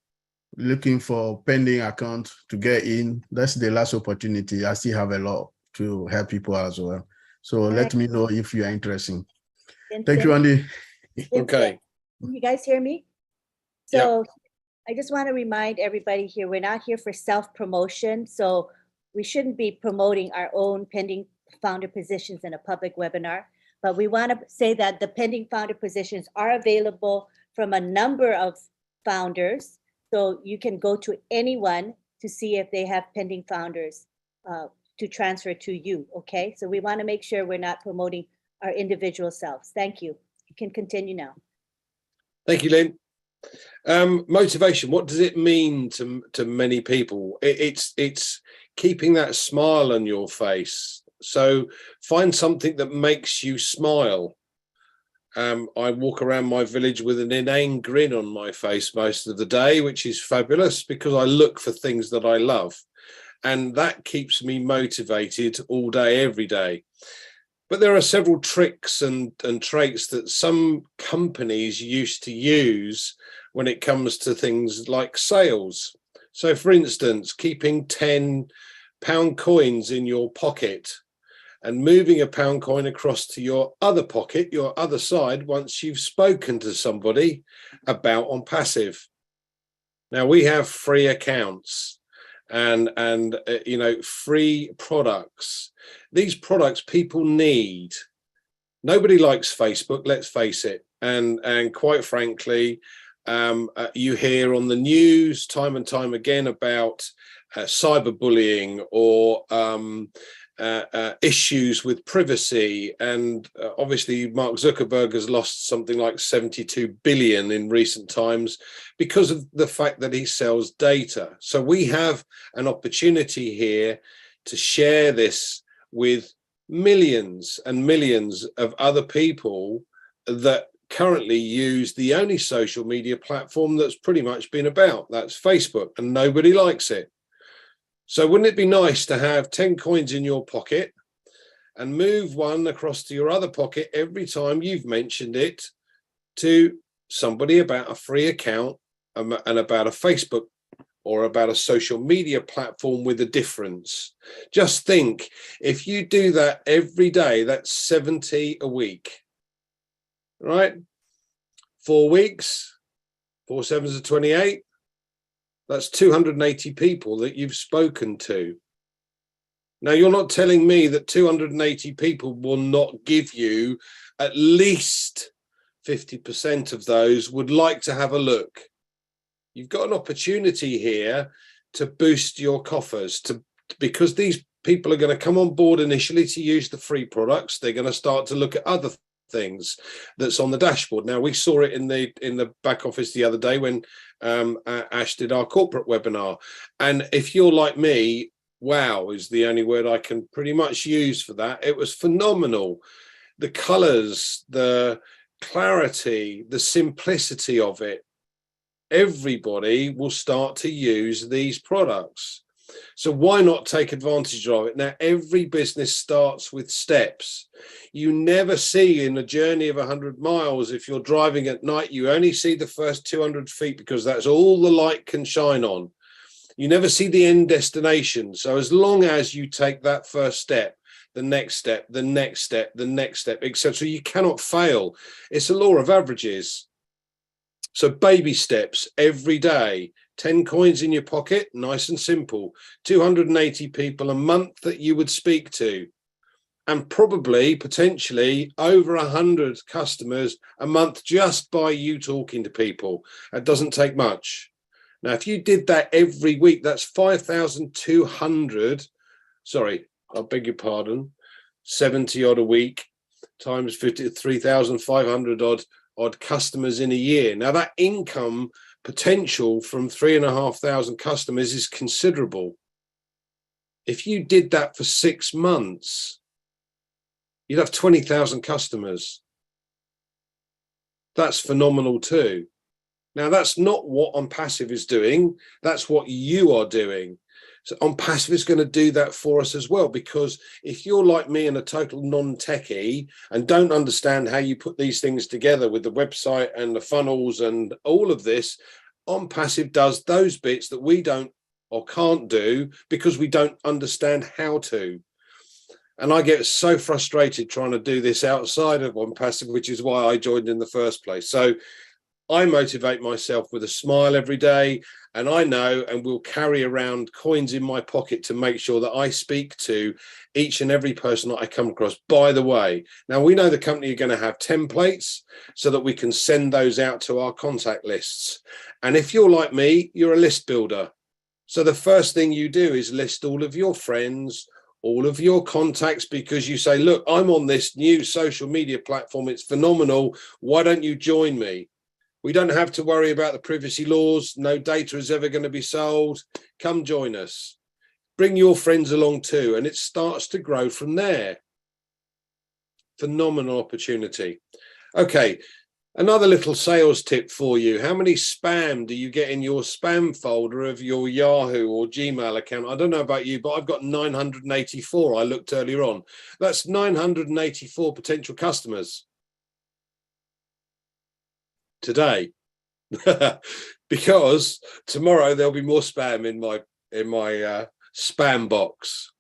looking for pending account to get in, that's the last opportunity. I still have a lot to help people as well. So let me know if you are interested. Thank you, Andy. Okay. Can you guys hear me? So I just want to remind everybody here, we're not here for self-promotion. So we shouldn't be promoting our own pending founder positions in a public webinar. But we want to say that the pending founder positions are available from a number of founders. So you can go to anyone to see if they have pending founders to transfer to you, okay? So we want to make sure we're not promoting our individual selves. Thank you. You can continue now. Thank you, Lynn. Motivation, what does it mean to many people? It's keeping that smile on your face So find something that makes you smile. I walk around my village with an inane grin on my face most of the day, which is fabulous because I look for things that I love. And that keeps me motivated all day, every day. But there are several tricks and traits that some companies used to use when it comes to things like sales. So, for instance, keeping £10 coins in your pocket and moving a pound coin across to your other pocket, your other side, once you've spoken to somebody about ONPASSIVE. Now, we have free accounts and you know, free products. These products people need. Nobody likes Facebook, let's face it. And quite frankly, you hear on the news time and time again about cyberbullying or issues with privacy, and obviously Mark Zuckerberg has lost something like 72 billion in recent times because of the fact that he sells data. So we have an opportunity here to share this with millions and millions of other people that currently use the only social media platform that's pretty much been about, that's Facebook, and nobody likes it. So wouldn't it be nice to have 10 coins in your pocket and move one across to your other pocket every time you've mentioned it to somebody about a free account and about a Facebook or about a social media platform with a difference? Just think, if you do that every day, that's 70 a week, right? 4 weeks, 4 sevens are 28. That's 280 people that you've spoken to. Now, you're not telling me that 280 people will not give you at least 50% of those would like to have a look. You've got an opportunity here to boost your coffers, because these people are going to come on board initially to use the free products. They're going to start to look at other things that's on the dashboard. Now, we saw it in the back office the other day when Ash did our corporate webinar. And if you're like me, wow is the only word I can pretty much use for that. It was phenomenal. The colors, the clarity, the simplicity of it. Everybody will start to use these products. So why not take advantage of it? Now, every business starts with steps. You never see in a journey of 100 miles, if you're driving at night, you only see the first 200 feet because that's all the light can shine on. You never see the end destination. So as long as you take that first step, the next step, the next step, the next step, etc., you cannot fail. It's a law of averages. So baby steps every day. 10 coins in your pocket, nice and simple. 280 people a month that you would speak to, and probably potentially over 100 customers a month just by you talking to people. That doesn't take much. Now, if you did that every week, that's 5,200, sorry, I beg your pardon, 70 odd a week times 50, 3,500 odd customers in a year. Now, that income potential from 3,500 customers is considerable. If you did that for 6 months, you'd have 20,000 customers. That's phenomenal too. Now, that's not what ONPASSIVE is doing. That's what you are doing. So ONPASSIVE is going to do that for us as well, because if you're like me and a total non-techie and don't understand how you put these things together with the website and the funnels and all of this, ONPASSIVE does those bits that we don't or can't do because we don't understand how to. And I get so frustrated trying to do this outside of ONPASSIVE, which is why I joined in the first place. So I motivate myself with a smile every day, and I know and will carry around coins in my pocket to make sure that I speak to each and every person that I come across. By the way, now we know the company are going to have templates so that we can send those out to our contact lists. And if you're like me, you're a list builder. So the first thing you do is list all of your friends, all of your contacts, because you say, look, I'm on this new social media platform. It's phenomenal. Why don't you join me? We don't have to worry about the privacy laws. No data is ever going to be sold. Come join us. bring your friends along too, and it starts to grow from there. Phenomenal opportunity. Okay, another little sales tip for you. How many spam do you get in your spam folder of your Yahoo or Gmail account? I don't know about you, but I've got 984. I looked earlier on. That's 984 potential customers today. Because tomorrow there'll be more spam in my spam box.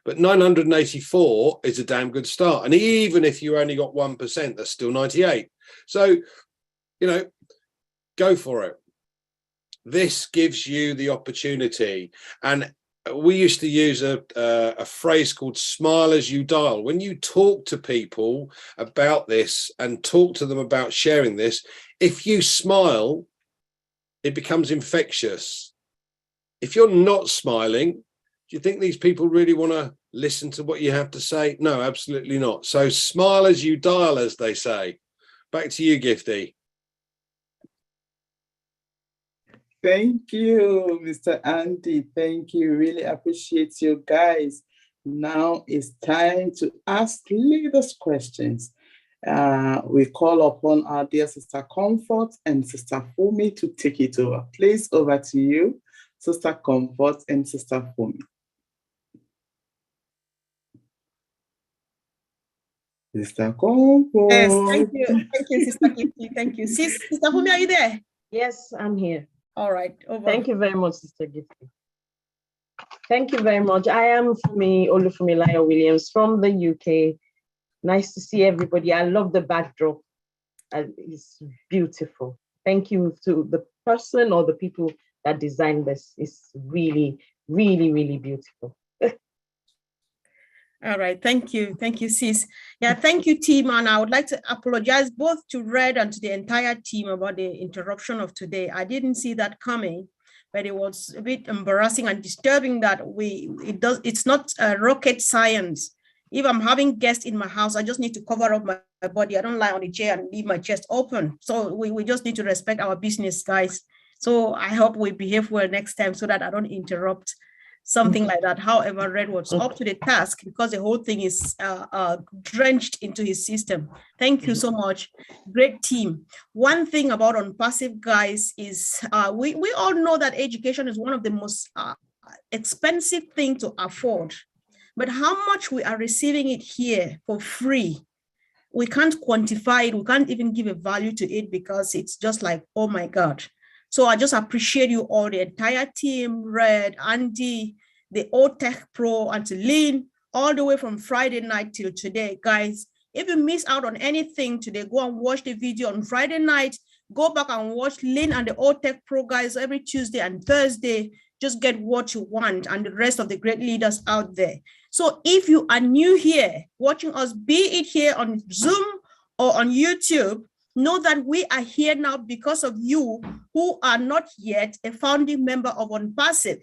But 984 is a damn good start. And even if you only got 1%, that's still 98. So, you know, go for it. This gives you the opportunity. And we used to use a phrase called smile as you dial. When you talk to people about this and talk to them about sharing this, if you smile, it becomes infectious. If you're not smiling, do you think these people really want to listen to what you have to say? No, absolutely not. So smile as you dial, as they say. Back to you, Gifty. Thank you, Mr. Andy. Thank you. Really appreciate you guys. Now it's time to ask leaders questions. We call upon our dear Sister Comfort and Sister Fumi to take it over. Please, over to you, Sister Comfort and Sister Fumi. Sister Comfort. Yes, thank you, Sister Gifty. Thank you. Sister Fumi, are you there? Yes, I'm here. All right, over. Thank you very much, Sister Gifty. Thank you very much. I am Fumi Olufunmilayo Williams from the UK. Nice to see everybody. I love the backdrop. It's beautiful. Thank you to the person or the people that designed this. It's really, really, really beautiful. All right, thank you, sis. Yeah, thank you, team. And I would like to apologize both to Red and to the entire team about the interruption of today. I didn't see that coming, but it was a bit embarrassing and disturbing that it's not rocket science. If I'm having guests in my house, I just need to cover up my body. I don't lie on the chair and leave my chest open. So we just need to respect our business, guys. So I hope we behave well next time so that I don't interrupt something like that. However, Red was up to the task because the whole thing is drenched into his system. Thank you so much. Great team. One thing about ONPASSIVE, guys, is we all know that education is one of the most expensive things to afford. But how much we are receiving it here for free, we can't quantify it. We can't even give a value to it because it's just like, oh my God. So I just appreciate you all, the entire team, Red, Andy, the OTech Pro, and to Lynn, all the way from Friday night till today. Guys, if you miss out on anything today, go and watch the video on Friday night. Go back and watch Lynn and the OTech Pro guys every Tuesday and Thursday. Just get what you want and the rest of the great leaders out there. So if you are new here, watching us, be it here on Zoom or on YouTube, know that we are here now because of you who are not yet a founding member of ONPASSIVE.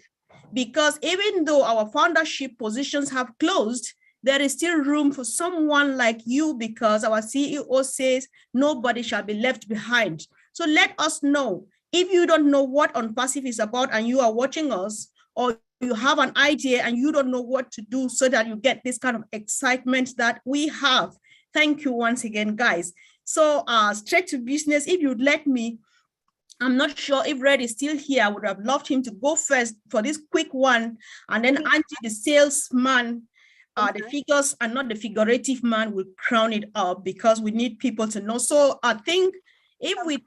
Because even though our foundership positions have closed, there is still room for someone like you because our CEO says nobody shall be left behind. So let us know. If you don't know what ONPASSIVE is about and you are watching us, or you have an idea and you don't know what to do so that you get this kind of excitement that we have. Thank you once again, guys. So straight to business, if you'd let me, I'm not sure if Red is still here. I would have loved him to go first for this quick one. And then Andy, the salesman, the figures and not the figurative man, will crown it up because we need people to know. So I think if we...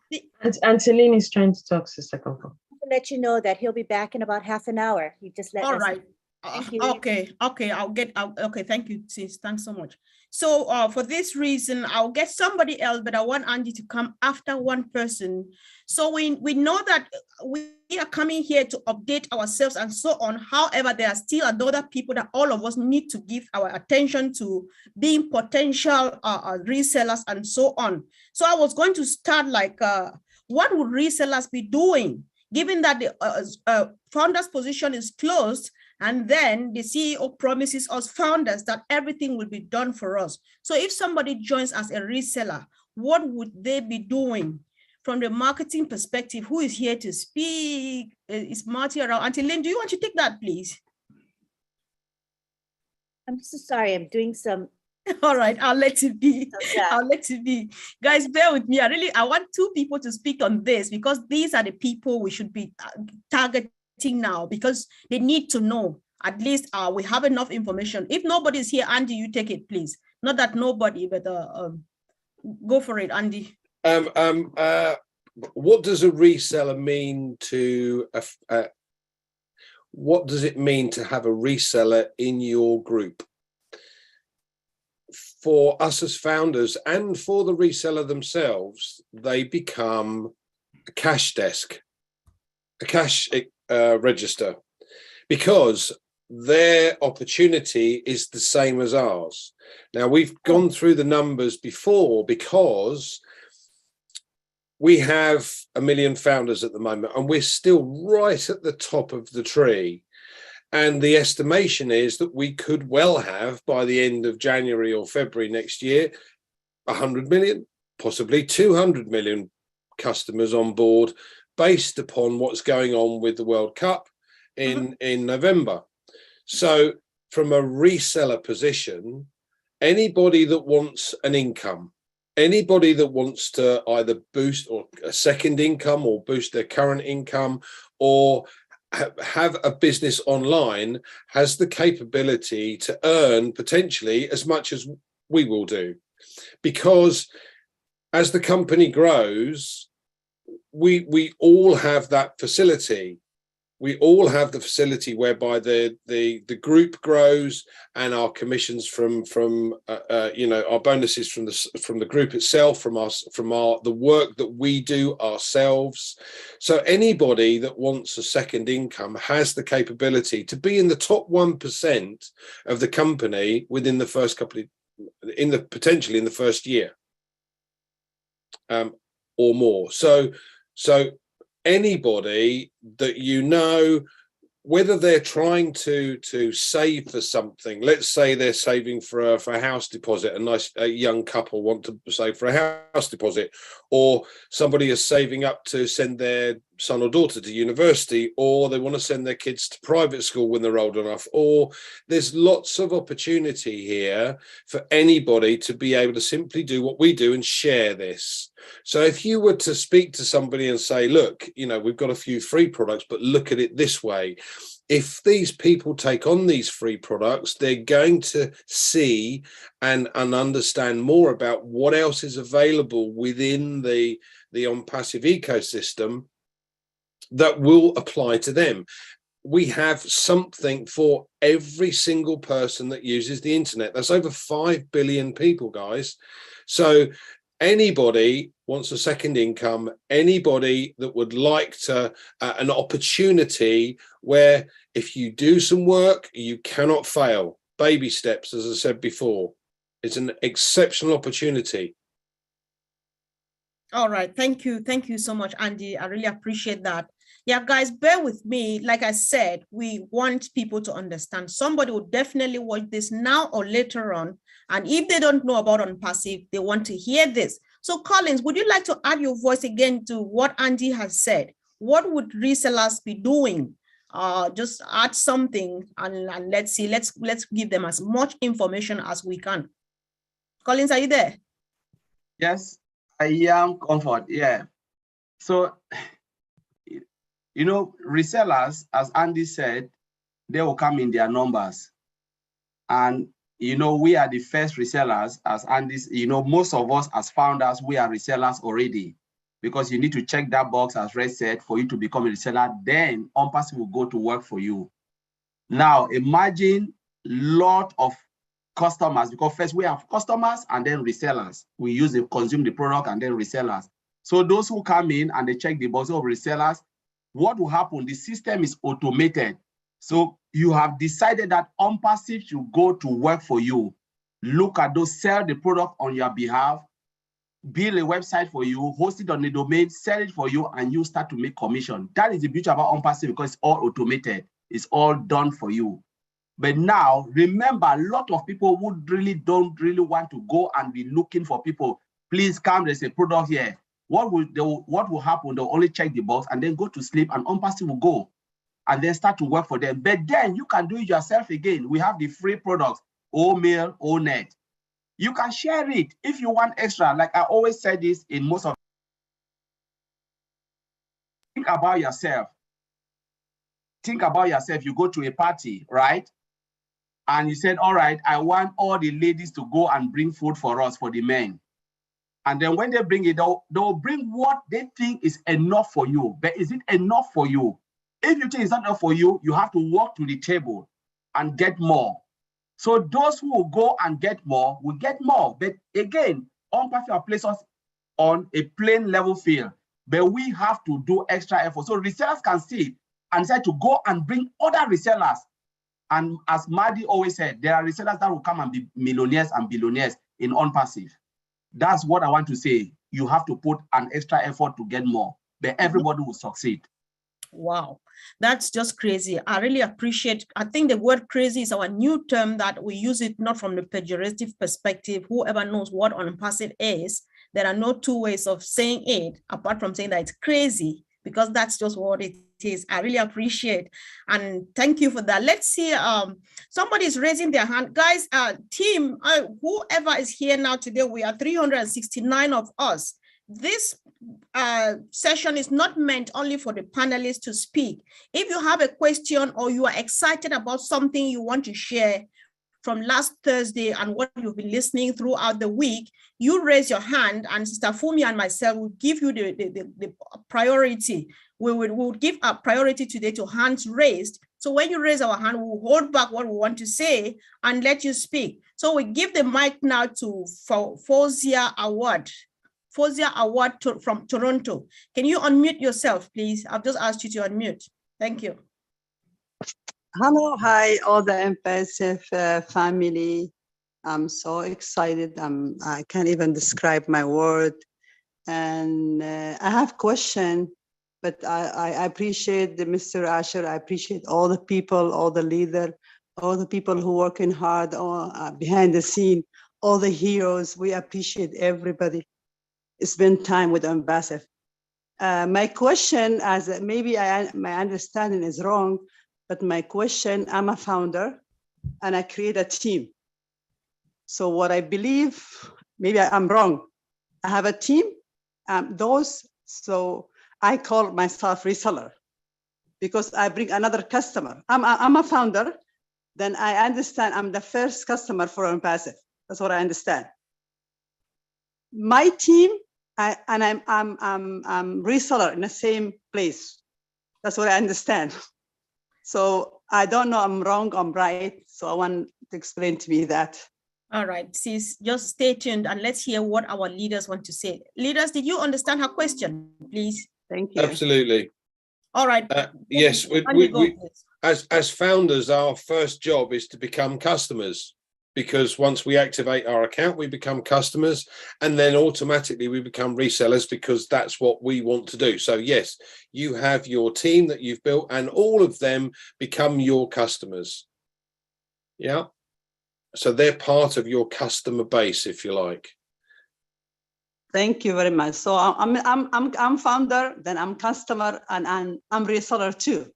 Angeline is trying to talk, Sister Comfort. To let you know that he'll be back in about half an hour. You just let us. All right. Thank you. Okay, thank you, sis. Thanks so much. So for this reason, I'll get somebody else, but I want Andy to come after one person. So we know that we are coming here to update ourselves and so on. However, there are still other people that all of us need to give our attention to, being potential resellers and so on. So I was going to start like, what would resellers be doing, given that the founder's position is closed? And then the CEO promises us founders that everything will be done for us. So if somebody joins as a reseller, what would they be doing? From the marketing perspective, who is here to speak? Is Marty around? Auntie Lynn, do you want to take that, please? I'm so sorry. I'm doing some. All right, I'll let it be. Yeah. I'll let it be. Guys, bear with me. I want two people to speak on this, because these are the people we should be targeting now, because they need to know. At least we have enough information. If nobody's here, Andy, you take it, please. Not that nobody, but go for it, Andy. What does a reseller mean to what does it mean to have a reseller in your group? For us as founders and for the reseller themselves, they become a cash desk, a cash register, because their opportunity is the same as ours. Now, we've gone through the numbers before, because we have 1 million founders at the moment, and we're still right at the top of the tree. And the estimation is that we could well have, by the end of January or February next year, 100 million, possibly 200 million customers on board, based upon what's going on with the World Cup in November. So from a reseller position, anybody that wants an income, anybody that wants to either boost or a second income or boost their current income or have a business online, has the capability to earn potentially as much as we will do. Because as the company grows, we all have that facility. We all have the facility whereby the group grows, and our commissions from you know, our bonuses from the group itself, from the work that we do ourselves. So anybody that wants a second income has the capability to be in the top 1% of the company within the first potentially in the first year, or more. So anybody that, you know, whether they're trying to save for something, let's say they're saving for a house deposit, a young couple want to save for a house deposit, or somebody is saving up to send their son or daughter to university, or they want to send their kids to private school when they're old enough, or there's lots of opportunity here for anybody to be able to simply do what we do and share this. So if you were to speak to somebody and say, look, you know, we've got a few free products, but look at it this way. If these people take on these free products, they're going to see and understand more about what else is available within the ONPASSIVE ecosystem that will apply to them. We have something for every single person that uses the internet. That's over 5 billion people, guys. So anybody wants a second income, anybody that would like to an opportunity where if you do some work, you cannot fail. Baby steps, as I said before. It's an exceptional opportunity. All right. Thank you. Thank you so much, Andy. I really appreciate that. Yeah, guys, bear with me. Like I said, we want people to understand. Somebody will definitely watch this now or later on. And if they don't know about ONPASSIVE, they want to hear this. So Collins, would you like to add your voice again to what Andy has said? What would resellers be doing? Just add something and let's see, let's give them as much information as we can. Collins, are you there? Yes, I am, Comfort. Yeah. So, you know, resellers, as Andy said, they will come in their numbers. And, you know, we are the first resellers, as Andy, you know, most of us as founders, we are resellers already, because you need to check that box, as Red said, for you to become a reseller. Then ONPASSIVE will go to work for you. Now, imagine a lot of customers, because first we have customers and then resellers. We consume the product and then resellers. So those who come in and they check the box of resellers, what will happen? The system is automated. So you have decided that ONPASSIVE should go to work for you. Look at those, sell the product on your behalf, build a website for you, host it on the domain, sell it for you, and you start to make commission. That is the beauty about ONPASSIVE, because it's all automated. It's all done for you. But now, remember, a lot of people who don't really want to go and be looking for people. Please come, there's a product here. What will happen? They'll only check the box and then go to sleep, and ONPASSIVE will go and then start to work for them. But then you can do it yourself again. We have the free products. mail, net. You can share it if you want extra. Like I always say this in most of. Think about yourself. Think about yourself. You go to a party, right? And you said, all right, I want all the ladies to go and bring food for us, for the men. And then when they bring it, they'll bring what they think is enough for you. But is it enough for you? If you think it's not enough for you, you have to walk to the table and get more. So those who will go and get more will get more. But again, ONPASSIVE places us on a plain level field. But we have to do extra effort. So resellers can see it and decide to go and bring other resellers. And as Madi always said, there are resellers that will come and be millionaires and billionaires in ONPASSIVE. That's what I want to say. You have to put an extra effort to get more, but everybody will succeed. Wow, that's just crazy. I really appreciate. I think the word crazy is our new term that we use it not from the pejorative perspective. Whoever knows what ONPASSIVE is, there are no two ways of saying it apart from saying that it's crazy, because that's just what it is. I really appreciate and thank you for that. Let's see, somebody's raising their hand. Guys, team, whoever is here now today, we are 369 of us. This session is not meant only for the panelists to speak. If you have a question or you are excited about something you want to share from last Thursday and what you've been listening throughout the week, you raise your hand and Sister Fumi and myself will give you the priority. We will give a priority today to hands raised. So when you raise our hand, we'll hold back what we want to say and let you speak. So we give the mic now to Fozia Award. Fozia Award from Toronto. Can you unmute yourself, please? I've just asked you to unmute. Thank you. Hello, hi, all the ONPASSIVE family. I'm so excited. I can't even describe my word. And I have a question, but I appreciate Mr. Asher. I appreciate all the people, all the leaders, all the people who are working hard behind the scene, all the heroes. We appreciate everybody. Spend time with ONPASSIVE. My question, as maybe my understanding is wrong, but my question, I'm a founder and I create a team. So what I believe, maybe I'm wrong. I have a team, so I call myself reseller because I bring another customer. I'm a founder, then I understand I'm the first customer for ONPASSIVE. That's what I understand. My team, I'm reseller in the same place. That's what I understand. So I don't know I'm wrong, I'm right. So I want to explain to me that. All right, sis, just stay tuned and let's hear what our leaders want to say. Leaders, did you understand her question, please? Thank you. Absolutely. All right. Yes, as founders, our first job is to become customers, because once we activate our account, we become customers, and then automatically we become resellers because that's what we want to do. So yes, you have your team that you've built and all of them become your customers. Yeah. So they're part of your customer base, if you like. Thank you very much. So I'm founder, then I'm customer, and I'm reseller too.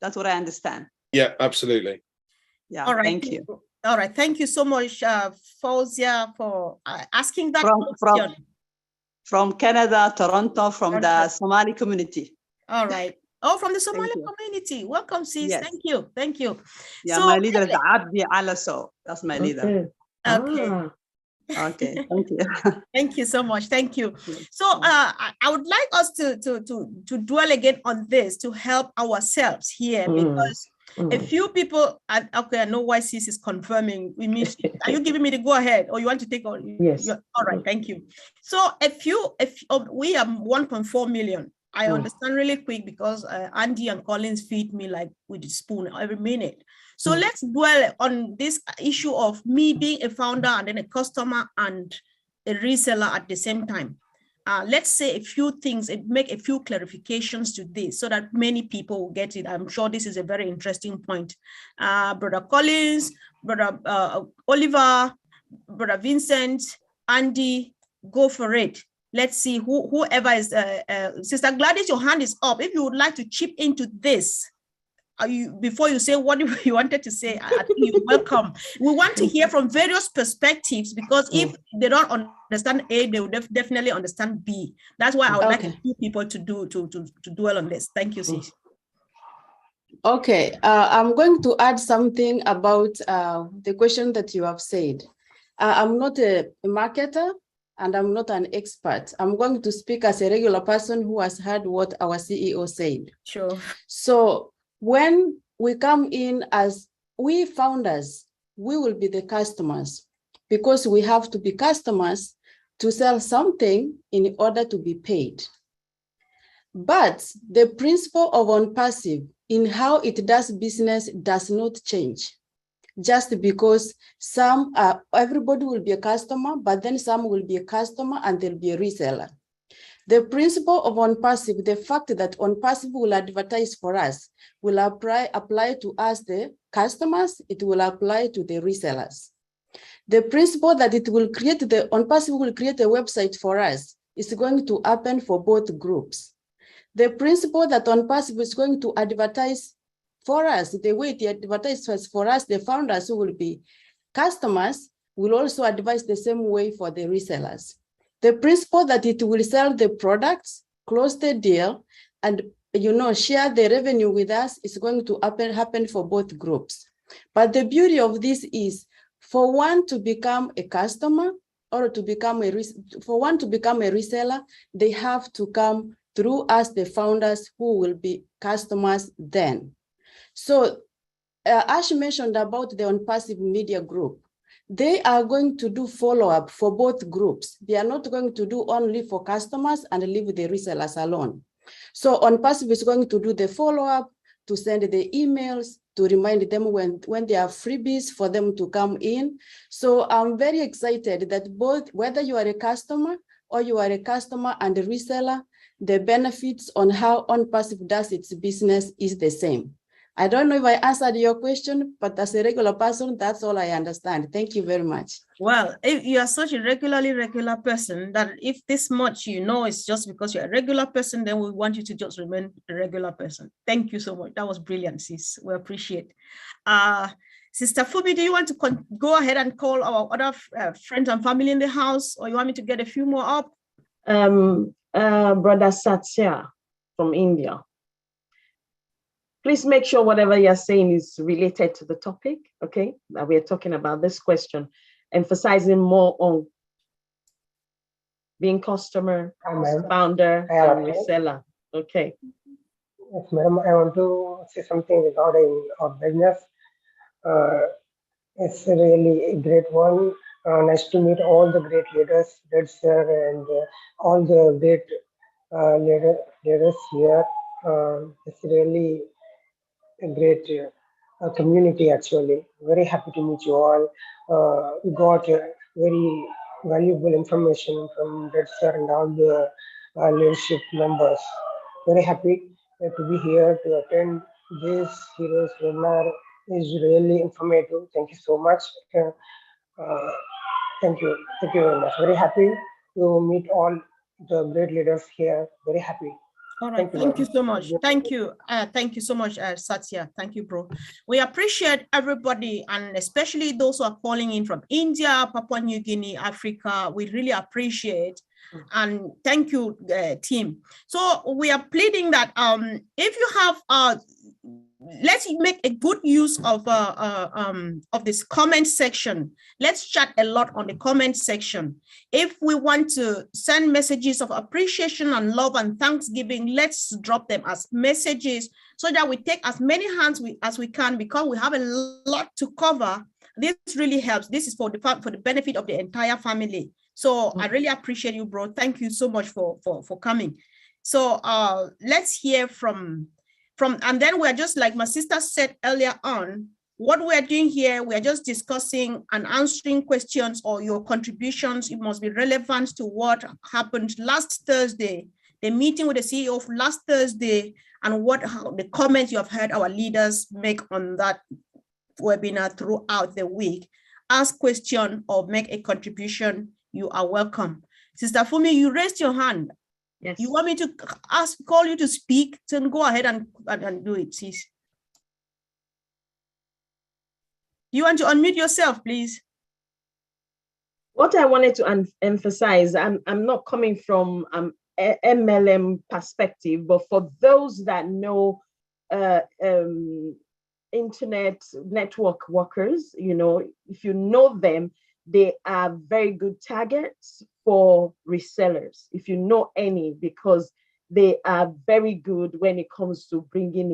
That's what I understand. Yeah, absolutely. Yeah, all right, thank you. All right, thank you so much, Fozia, for asking that question. From Canada, Toronto, from the Somali community. All right. Oh, from the Somali community. Welcome, sis. Yes. Thank you. Thank you. Yeah, so, my leader is Abdi Alaso. That's my leader. Okay. Okay, thank you. Thank you so much. Thank you. So I would like us to dwell again on this to help ourselves here, because a few people, okay, I know why sis is confirming. Are you giving me the go ahead, or you want to take on? Yes. All right, thank you. So we are 1.4 million. I understand really quick because Andy and Collins feed me like with a spoon every minute. So let's dwell on this issue of me being a founder and then a customer and a reseller at the same time. Let's say a few things, make a few clarifications to this so that many people will get it. I'm sure this is a very interesting point. Brother Collins, Brother Oliver, Brother Vincent, Andy, go for it. Let's see whoever is, Sister Gladys, your hand is up. If you would like to chip into this, before you say what you wanted to say, I think you're welcome. We want to hear from various perspectives, because if they don't understand A, they will definitely understand B. That's why I would like two people to dwell on this. Thank you, sis. Okay, I'm going to add something about the question that you have said. I'm not a marketer and I'm not an expert. I'm going to speak as a regular person who has heard what our CEO said. Sure. So when we come in as we founders, we will be the customers, because we have to be customers to sell something in order to be paid. But the principle of ONPASSIVE in how it does business does not change. Just because everybody will be a customer, but then some will be a customer and there'll be a reseller. The principle of ONPASSIVE, the fact that ONPASSIVE will advertise for us, will apply to us, the customers, it will apply to the resellers. The principle that it will create, ONPASSIVE will create a website for us, is going to happen for both groups. The principle that ONPASSIVE is going to advertise for us, the way it advertises for us, the founders who will be customers, will also advise the same way for the resellers. The principle that it will sell the products, close the deal, and share the revenue with us is going to happen for both groups. But the beauty of this is, for one to become a customer or for one to become a reseller, they have to come through us, the founders, who will be customers then. So Ash mentioned about the ONPASSIVE Media Group. They are going to do follow-up for both groups. They are not going to do only for customers and leave the resellers alone. So ONPASSIVE is going to do the follow-up, to send the emails, to remind them when they have freebies for them to come in. So I'm very excited that both, whether you are a customer or you are a customer and a reseller, the benefits on how ONPASSIVE does its business is the same. I don't know if I answered your question, but as a regular person, that's all I understand. Thank you very much. Well, if you are such a regular person, that if this much you know it's just because you're a regular person, then we want you to just remain a regular person. Thank you so much. That was brilliant, sis. We appreciate. Sister Fumi, do you want to go ahead and call our other friends and family in the house, or you want me to get a few more up? Brother Satya from India. Please make sure whatever you're saying is related to the topic, okay, that we're talking about this question, emphasizing more on being customer, founder, and reseller. Okay. Yes, madam, I want to say something regarding our business. It's really a great one. Nice to meet all the great leaders, and all the great leaders here. It's really a great community, actually. Very happy to meet you all. We got very valuable information from Red Sir and all the leadership members. Very happy to be here to attend this Heroes webinar. Is really informative. Thank you so much. Thank you very much. Very happy to meet all the great leaders here. Very happy. All right, thank you so much. Thank you so much, Satya. Thank you, bro. We appreciate everybody, and especially those who are calling in from India, Papua New Guinea, Africa. We really appreciate, and thank you, team. So we are pleading that if you have let's make a good use of this comment section. Let's chat a lot on the comment section. If we want to send messages of appreciation and love and thanksgiving, let's drop them as messages so that we take as many hands as we can, because we have a lot to cover. This really helps. This is for the benefit of the entire family. So I really appreciate you, bro. Thank you so much for coming. So let's hear from, and then we're just like my sister said earlier on, what we're doing here, we're just discussing and answering questions or your contributions. It must be relevant to what happened last Thursday, the meeting with the CEO of last Thursday, and how the comments you have heard our leaders make on that webinar throughout the week. Ask question or make a contribution, you are welcome. Sister Fumi, you raised your hand. Yes. You want me to call you to speak? Then go ahead and do it, sis. Do you want to unmute yourself, please? What I wanted to emphasize, I'm not coming from MLM perspective, but for those that know internet network workers, you know, if you know them, they are very good targets for resellers, if you know any, because they are very good when it comes to bringing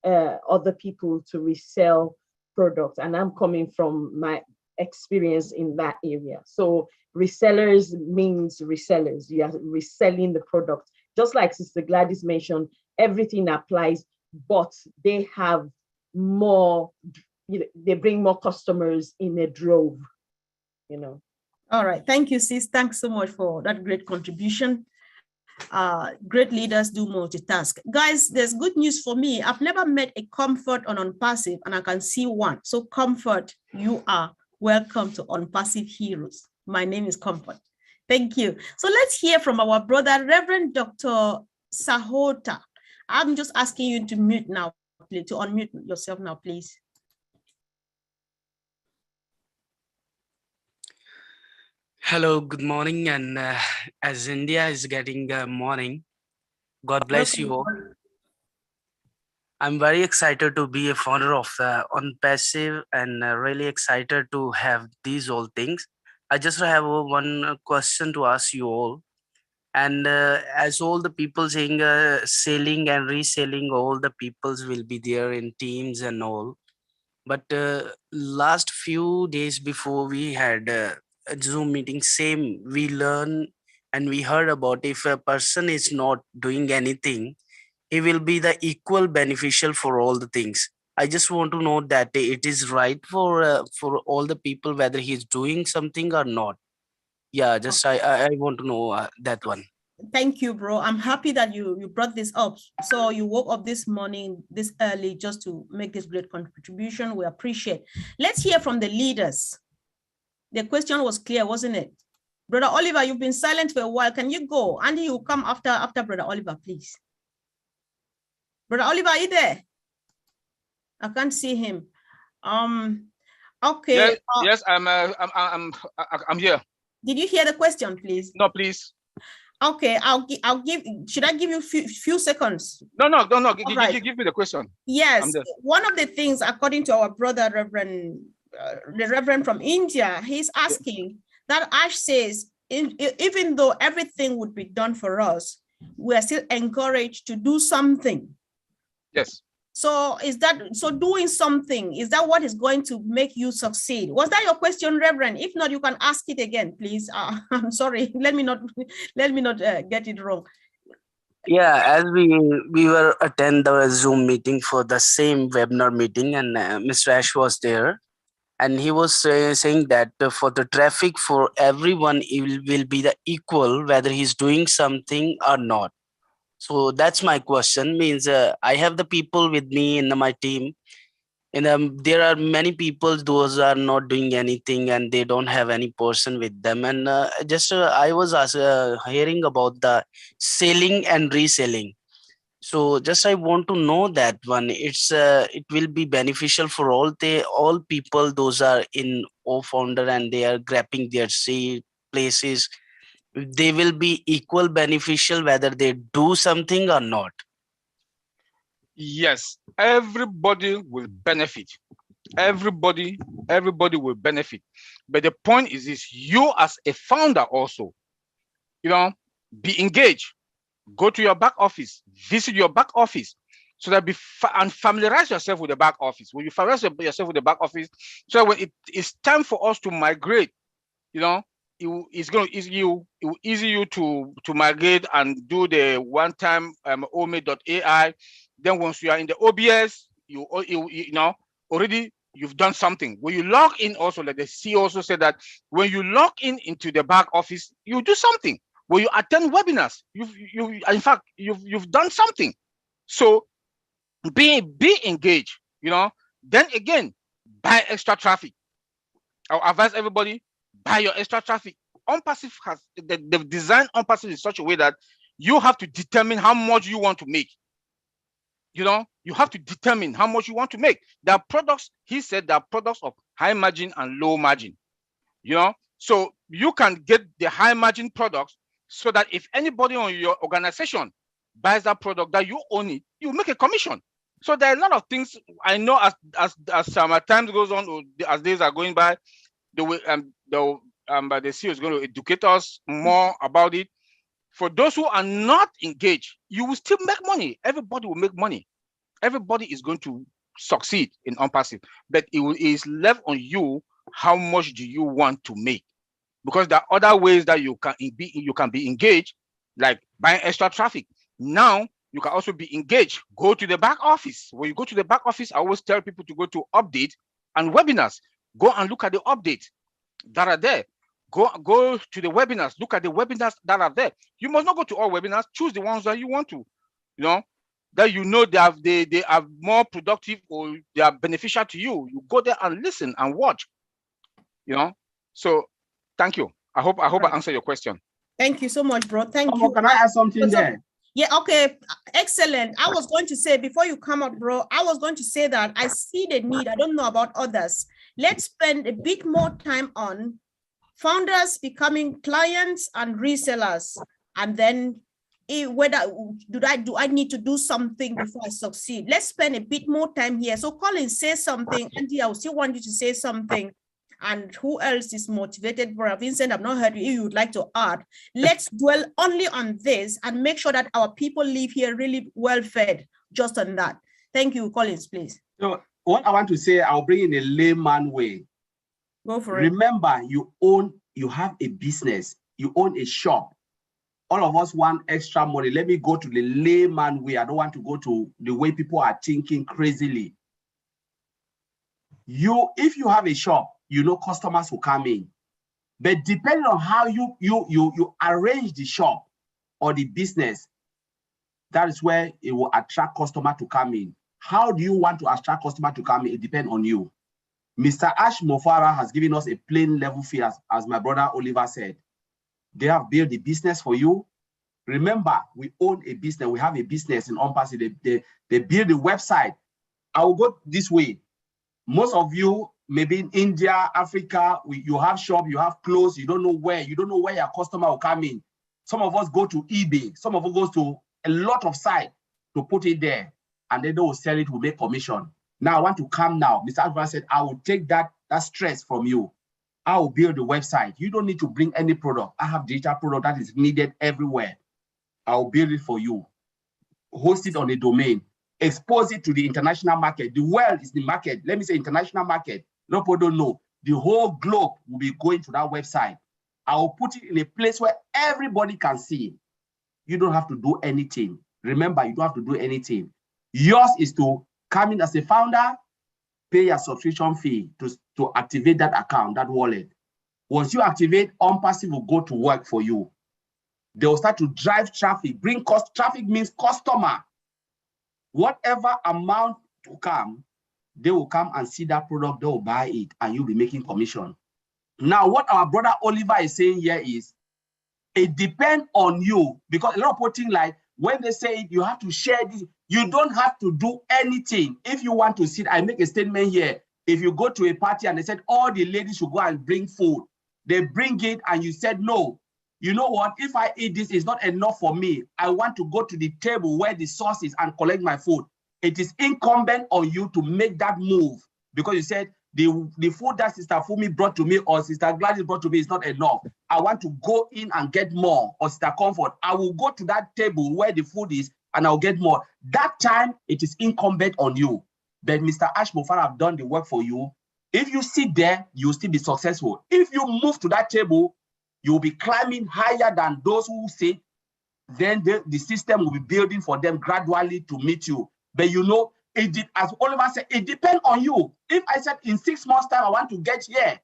in other people to resell products. And I'm coming from my experience in that area. So resellers means resellers. You are reselling the product. Just like Sister Gladys mentioned, everything applies, but they have more, you know, they bring more customers in a drove, you know. All right. Thank you, sis. Thanks so much for that great contribution. Great leaders do multitask. Guys, there's good news for me. I've never met a Comfort on OnPassive, and I can see one. So Comfort, you are welcome to OnPassive Heroes. My name is Comfort. Thank you. So let's hear from our brother, Reverend Dr. Sahota. I'm just asking you to mute now, please, to unmute yourself now, please. Hello, good morning. And as India is getting morning, God bless you all. I'm very excited to be a founder of OnPassive and really excited to have these all things. I just have one question to ask you all. And as all the people saying selling and reselling, all the peoples will be there in teams and all. But last few days before we had a Zoom meeting, same we learn and we heard about if a person is not doing anything, he will be the equal beneficial for all the things. I just want to know that it is right for all the people, whether he's doing something or not. Yeah, just I want to know that one. Thank you, bro. I'm happy that you brought this up. So you woke up this morning, this early, just to make this great contribution. We appreciate. Let's hear from the leaders. The question was clear, wasn't it? Brother Oliver, you've been silent for a while. Can you go? Andy, you come after Brother Oliver, please. Brother Oliver, are you there? I can't see him. Okay. Yes, I'm here. Did you hear the question, please? No, please. Okay, should I give you few seconds? No. Right. Give me the question. Yes, one of the things, according to our brother, the Reverend from India, he's asking that Ash says, even though everything would be done for us, we are still encouraged to do something. Yes. So doing something, is that what is going to make you succeed? Was that your question, Reverend? If not, you can ask it again, please. I'm sorry. Let me not get it wrong. Yeah, as we were attend the Zoom meeting for the same webinar meeting, and Mr. Ash was there, and he was saying that for the traffic for everyone, it will be the equal, whether he's doing something or not. So that's my question. Means I have the people with me in my team, and there are many people those are not doing anything and they don't have any person with them. And I was hearing about the selling and reselling. So just I want to know that one. It will be beneficial for all people. Those are in founder and they are grabbing their places. They will be equal beneficial whether they do something or not. Yes, everybody will benefit. Everybody will benefit. But the point is this: you as a founder also, be engaged. Go to your back office, visit your back office, so that and familiarize yourself with the back office. When you familiarize yourself with the back office, so when it's time for us to migrate, it's going to easy you to migrate and do the one-time OME.AI. Then once you are in the OBS, you already you've done something. When you log in, also, like the CEO also said that when you log into the back office, you do something. When you attend webinars, you've done something. So be engaged. Then again, buy extra traffic. I'll advise everybody, buy your extra traffic. OnPassive has they've designed OnPassive in such a way that you have to determine how much you want to make. You have to determine how much you want to make. There are products, he said, there are products of high margin and low margin. You know, so you can get the high margin products so that if anybody on your organization buys that product that you own it, you make a commission. So there are a lot of things I know as time goes on, or as days are going by, the CEO is going to educate us more about it. For those who are not engaged, you will still make money. Everybody will make money. Everybody is going to succeed in ONPASSIVE, but it is left on you. How much do you want to make? Because there are other ways that you can be engaged, like buying extra traffic. Now you can also be engaged. Go to the back office. When you go to the back office, I always tell people to go to update and webinars. Go and look at the updates that are there. Go to the webinars. Look at the webinars that are there. You must not go to all webinars. Choose the ones that you want to, that they are more productive or they are beneficial to you. You go there and listen and watch. So thank you. I hope I answered your question. Thank you so much, bro. Thank you. Can I add something there? Yeah, okay. Excellent. I was going to say, before you come up, bro, I was going to say that I see the need. I don't know about others. Let's spend a bit more time on founders becoming clients and resellers. And then whether do I need to do something before I succeed? Let's spend a bit more time here. So Colin, say something. Andy, I still want you to say something. And who else is motivated? Brother Vincent, I've not heard you. If you would like to add, let's dwell only on this and make sure that our people leave here really well fed just on that. Thank you, Collins, please. So what I want to say, I'll bring in a layman way. Go for it. Remember, you have a business, you own a shop. All of us want extra money. Let me go to the layman way. I don't want to go to the way people are thinking crazily. If you have a shop, customers will come in. But depending on how you arrange the shop or the business, that is where it will attract customer to come in. How do you want to attract customer to come in? It depends on you. Mr. Ash Mofara has given us a plain level fee, as my brother Oliver said. They have built the business for you. Remember, we own a business. We have a business in ONPASSIVE. They build the website. I will go this way. Most of you, maybe in India, Africa, you have shop, you have clothes, you don't know where your customer will come in. Some of us go to eBay, some of us go to a lot of sites to put it there, and then they will sell it, will make commission. Now I want to come now. Mr. Advan said, I will take that stress from you. I will build the website. You don't need to bring any product. I have digital product that is needed everywhere. I will build it for you. Host it on a domain. Expose it to the international market. The world is the market. Let me say international market. No people don't know. The whole globe will be going to that website. I will put it in a place where everybody can see. You don't have to do anything. Remember, you don't have to do anything. Yours is to come in as a founder, pay your subscription fee to activate that account, that wallet. Once you activate, ONPASSIVE will go to work for you. They will start to drive traffic. Traffic means customer. Whatever amount to come, they will come and see that product, they will buy it, and you'll be making commission. Now, what our brother Oliver is saying here is, it depends on you, because a lot of people think like, when they say you have to share this, you don't have to do anything. If you want to sit, I make a statement here. If you go to a party and they said all the ladies should go and bring food, they bring it and you said, no, you know what? If I eat this, it's not enough for me. I want to go to the table where the sauce is and collect my food. It is incumbent on you to make that move, because you said the food that Sister Fumi brought to me or Sister Gladys brought to me is not enough. I want to go in and get more, or Sister Comfort. I will go to that table where the food is and I'll get more. That time, it is incumbent on you. But Mr. Ash Mofara have done the work for you. If you sit there, you'll still be successful. If you move to that table, you'll be climbing higher than those who sit. Then the system will be building for them gradually to meet you. But as Oliver said, it depends on you. If I said in 6 months' time, I want to get here,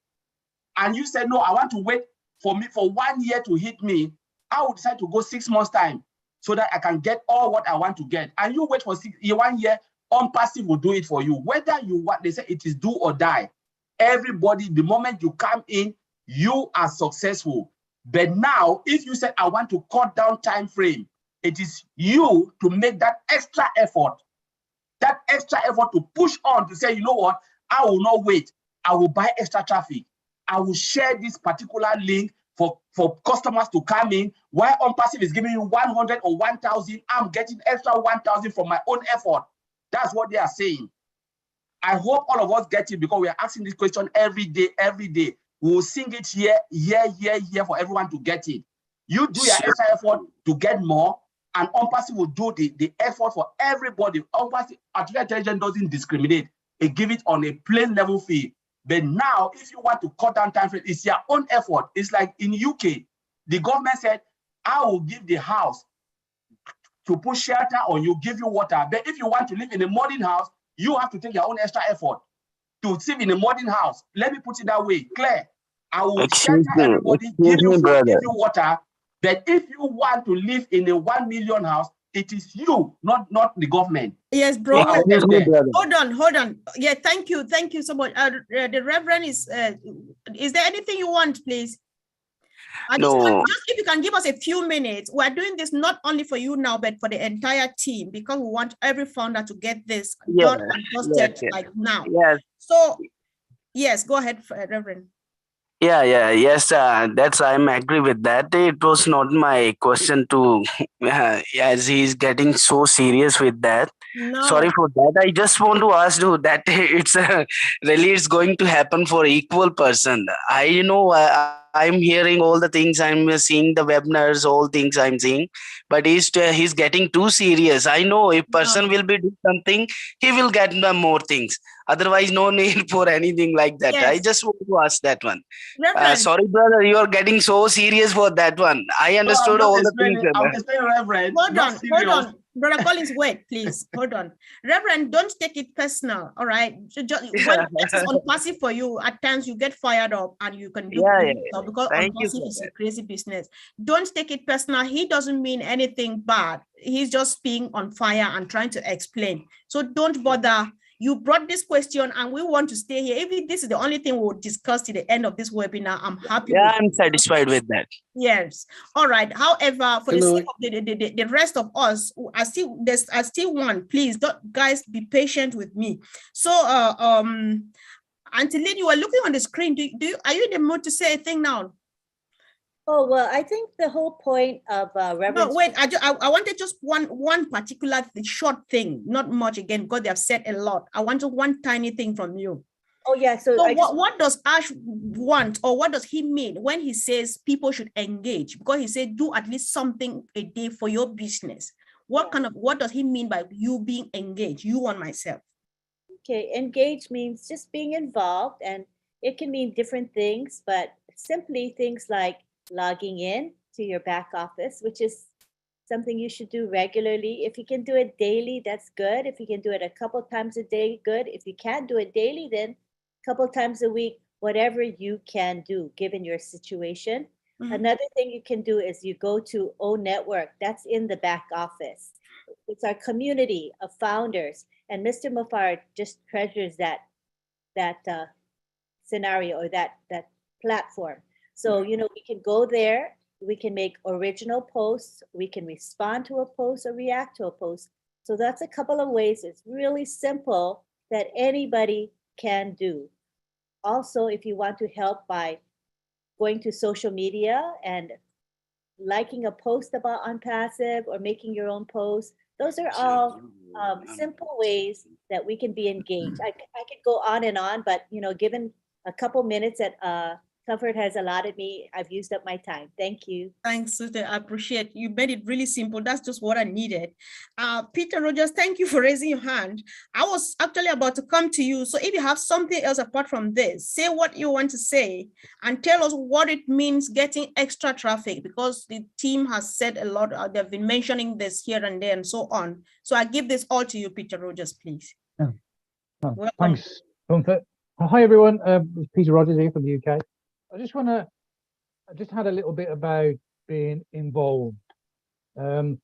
and you said, no, I want to wait for 1 year to hit me, I would decide to go 6 months' time so that I can get all what I want to get. And you wait for 1 year, ONPASSIVE will do it for you. Whether you want, they say it is do or die. Everybody, the moment you come in, you are successful. But now, if you said, I want to cut down time frame, it is you to make that extra effort to push on to say, you know what, I will not wait. I will buy extra traffic. I will share this particular link for customers to come in. While ONPASSIVE is giving you 100 or 1,000, I'm getting extra 1,000 from my own effort. That's what they are saying. I hope all of us get it, because we are asking this question every day, every day. We will sing it here for everyone to get it. You do your extra effort to get more, and ONPASSIVE will do the effort for everybody. ONPASSIVE artificial intelligence doesn't discriminate. It gives it on a plain level fee. But now, if you want to cut down time frame, it's your own effort. It's like in UK, the government said, I will give the house to put shelter or you, give you water. But if you want to live in a modern house, you have to take your own extra effort to live in a modern house. Let me put it that way, Claire. I will shelter everybody, give you food, give you water. But if you want to live in a 1 million house, it is you, not the government. Yes, bro. So Hold on. Yeah, thank you so much. The Reverend is there anything you want, please? Just if you can give us a few minutes. We're doing this not only for you now, but for the entire team, because we want every founder to get this done and posted like now. Yes. So, yes, go ahead, Reverend. Yes, that's I'm agree with that. It was not my question to, as he's getting so serious with that. No. Sorry for that. I just want to ask you that it's really it's going to happen for equal person. I know I'm hearing all the things, I'm seeing the webinars, all things I'm seeing, but he's getting too serious. I know if person will be doing something, he will get more things. Otherwise, no need for anything like that. Yes. I just want to ask that one. Reverend. Sorry, brother, you are getting so serious for that one. I understood all the things. I'm explaining, Reverend. Hold on. Brother Collins, wait, please. Hold on. Reverend, don't take it personal, all right? When this is ONPASSIVE for you, at times you get fired up and you can do stuff because ONPASSIVE is a crazy business. Don't take it personal. He doesn't mean anything bad. He's just being on fire and trying to explain. So don't bother. You brought this question and we want to stay here. If this is the only thing we'll discuss to the end of this webinar, I'm happy. Yeah, I'm satisfied with that. Yes. All right. However, for the sake of the rest of us, I still want, please, guys, be patient with me. So, Angeline, you are looking on the screen. Are you in the mood to say a thing now? Oh, well, I think the whole point of Reverend. No, wait, I wanted just one particular short thing, not much again, because they have said a lot. I wanted one tiny thing from you. Oh, yeah. So what does Ash want, or what does he mean when he says people should engage? Because he said do at least something a day for your business. What does he mean by you being engaged? You and myself. Okay, engage means just being involved, and it can mean different things, but simply things like logging in to your back office, which is something you should do regularly. If you can do it daily, that's good. If you can do it a couple times a day, good. If you can't do it daily, then a couple times a week, whatever you can do, given your situation. Mm-hmm. Another thing you can do is you go to O Network. That's in the back office. It's our community of founders. And Mr. Muffar just treasures that scenario or that platform. So, we can go there, we can make original posts, we can respond to a post or react to a post. So that's a couple of ways. It's really simple that anybody can do. Also, if you want to help by going to social media and liking a post about ONPASSIVE or making your own post, those are all simple ways that we can be engaged. I could go on and on, but, given a couple minutes at Comfort has allotted me, I've used up my time. Thank you. Thanks, sister. I appreciate you made it really simple. That's just what I needed. Peter Rogers, thank you for raising your hand. I was actually about to come to you. So if you have something else apart from this, say what you want to say and tell us what it means getting extra traffic, because the team has said a lot. They've been mentioning this here and there and so on. So I give this all to you, Peter Rogers, please. Thanks, Comfort. Hi, everyone. It's Peter Rogers here from the UK. I just had a little bit about being involved. There's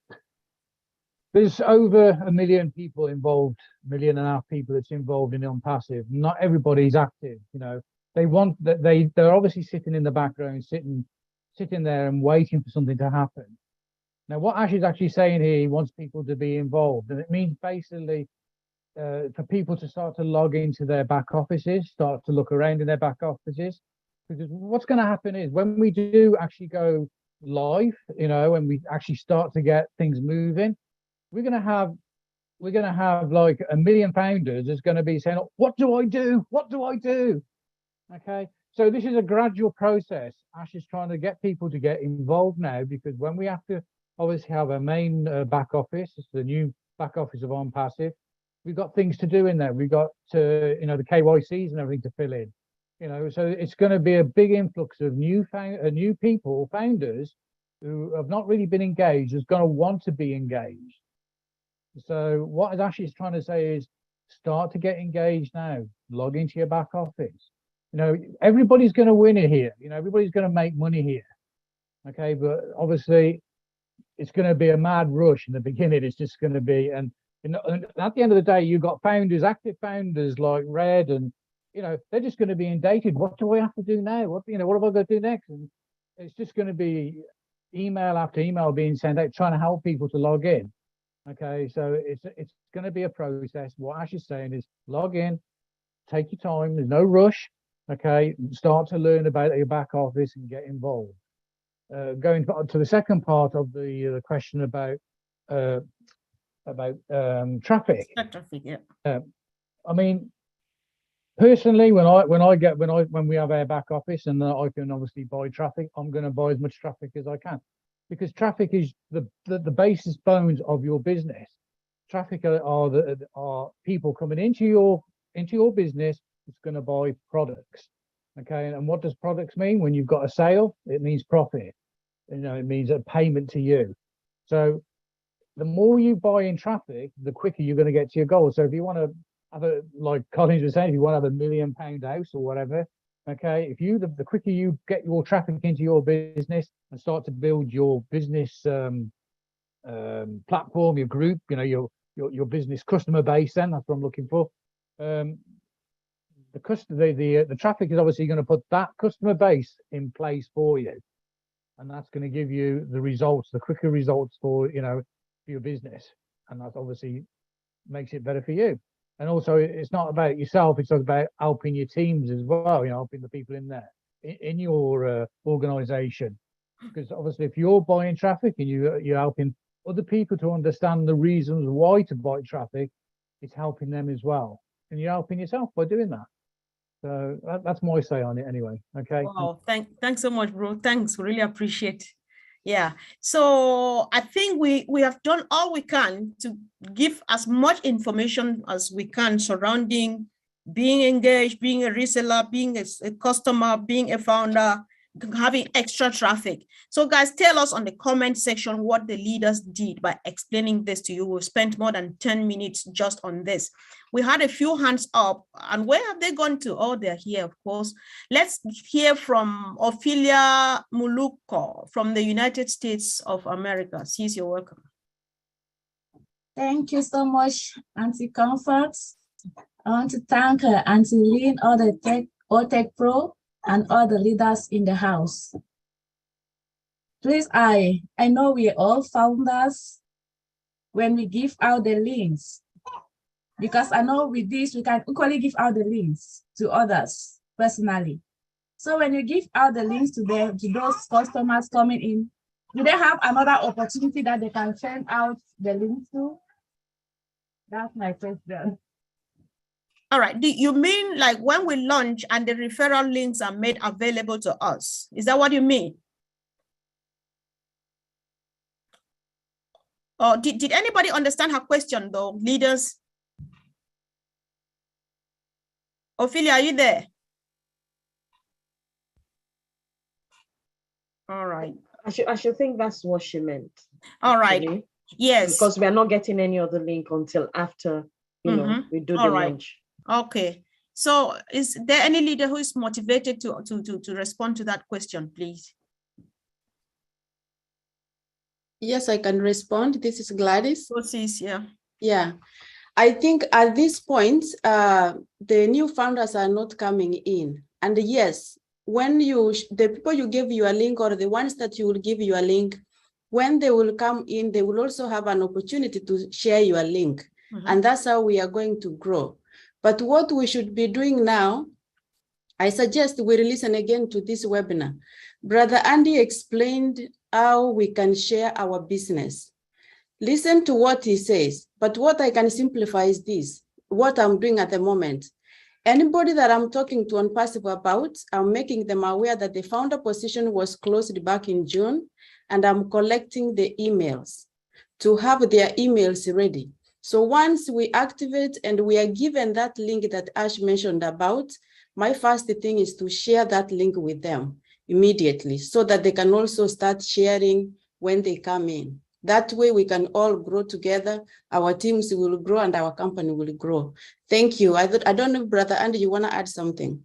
over 1 million people involved, 1.5 million people that's involved in ONPASSIVE. Not everybody's active, They want that they're obviously sitting in the background, sitting there and waiting for something to happen. Now, what Ash is actually saying here, he wants people to be involved, and it means basically for people to start to log into their back offices, start to look around in their back offices, because what's going to happen is when we do actually go live, you know, and we actually start to get things moving, we're going to have like 1 million founders that's going to be saying, what do I do? What do I do? Okay. So this is a gradual process. Ash is trying to get people to get involved now, because when we have to obviously have a main back office, it's the new back office of ONPASSIVE, we've got things to do in there. We've got to, you know, the KYCs and everything to fill in, you know, so it's going to be a big influx of new people, founders who have not really been engaged, is going to want to be engaged. So what Ash is trying to say is start to get engaged now, log into your back office. You know, everybody's going to win it here. You know, everybody's going to make money here. Okay, but obviously it's going to be a mad rush in the beginning. It's just going to be, and at the end of the day, you've got founders, active founders like Red, and you know, they're just going to be inundated. What do I have to do now? What, you know, what have I got to do next? And it's just going to be email after email being sent out, trying to help people to log in. Okay, so it's going to be a process. What Ash is saying is log in, take your time. There's no rush. Okay, start to learn about your back office and get involved. Going to the second part of the question about traffic. Traffic, yeah. I mean, personally, when we have our back office and I can obviously buy traffic, I'm going to buy as much traffic as I can, because traffic is the basis bones of your business. Traffic are people coming into your business. It's going to buy products. Okay, and what does products mean? When you've got a sale, it means profit. You know, it means a payment to you. So the more you buy in traffic, the quicker you're going to get to your goal. So if you want to have a, like Collins was saying, if you want to have £1 million house or whatever, okay, the quicker you get your traffic into your business and start to build your business platform, your group, you know, your business customer base, then that's what I'm looking for. The traffic is obviously going to put that customer base in place for you, and that's going to give you the results, the quicker results for, you know, for your business, and that obviously makes it better for you. And also, it's not about yourself; it's about helping your teams as well. You know, helping the people in there in your organization, because obviously, if you're buying traffic and you're helping other people to understand the reasons why to buy traffic, it's helping them as well, and you're helping yourself by doing that. So that's my say on it anyway. Okay. Wow, thanks so much, bro. Thanks, really appreciate. Yeah, so I think we have done all we can to give as much information as we can surrounding being engaged, being a reseller, being a customer, being a founder, having extra traffic. So guys, tell us on the comment section what the leaders did by explaining this to you. We've spent more than 10 minutes just on this. We had a few hands up, and where have they gone to? Oh, they're here, of course. Let's hear from Ophelia Muluko from the United States of America. Sis, you're welcome. Thank you so much, Auntie Comfort. I want to thank Auntie Lynn, all Tech Pro, and all the leaders in the house. Please, I know we are all founders when we give out the links, because I know with this, we can equally give out the links to others personally. So when you give out the links to those customers coming in, do they have another opportunity that they can send out the links to? That's my question. All right. Do you mean like when we launch and the referral links are made available to us? Is that what you mean? Or did anybody understand her question though, leaders? Ophelia, are you there? All right. I should think that's what she meant. All right. Actually. Yes. Because we are not getting any other link until after, you know, we do the launch. Okay. So is there any leader who is motivated to respond to that question, please? Yes, I can respond. This is Gladys. Yeah. Yeah. I think at this point, the new founders are not coming in. And yes, when the people you give you a link, or the ones that you will give you a link, when they will come in, they will also have an opportunity to share your link. And that's how we are going to grow. But what we should be doing now, I suggest we listen again to this webinar. Brother Andy explained how we can share our business. Listen to what he says, but what I can simplify is this, what I'm doing at the moment. Anybody that I'm talking to ONPASSIVE about, I'm making them aware that the founder position was closed back in June, and I'm collecting the emails to have their emails ready. So once we activate and we are given that link that Ash mentioned about, my first thing is to share that link with them immediately so that they can also start sharing when they come in. That way we can all grow together, our teams will grow and our company will grow. Thank you. I don't know, Brother Andy, you want to add something?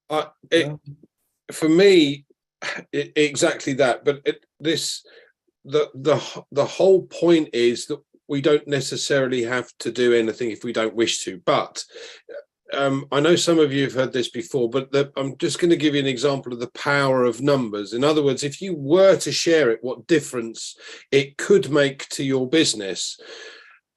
For me, exactly that. But the whole point is that we don't necessarily have to do anything if we don't wish to. But I know some of you have heard this before, but I'm just going to give you an example of the power of numbers. In other words, if you were to share it, what difference it could make to your business.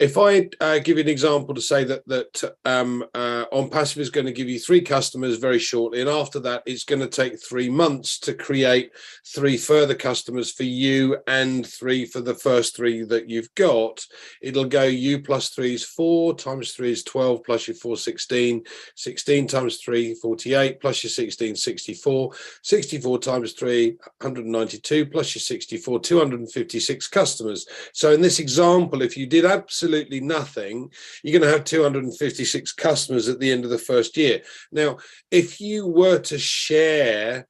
If I give you an example to say that ONPASSIVE is going to give you 3 customers very shortly, and after that, it's going to take 3 months to create 3 further customers for you and 3 for the first 3 that you've got. It'll go U plus 3 is 4, times 3 is 12, plus your 4, 16, 16 times 3, 48, plus your 16, 64, 64 times 3, 192, plus your 64, 256 customers. So in this example, if you did absolutely nothing, you're going to have 256 customers at the end of the first year. Now, if you were to share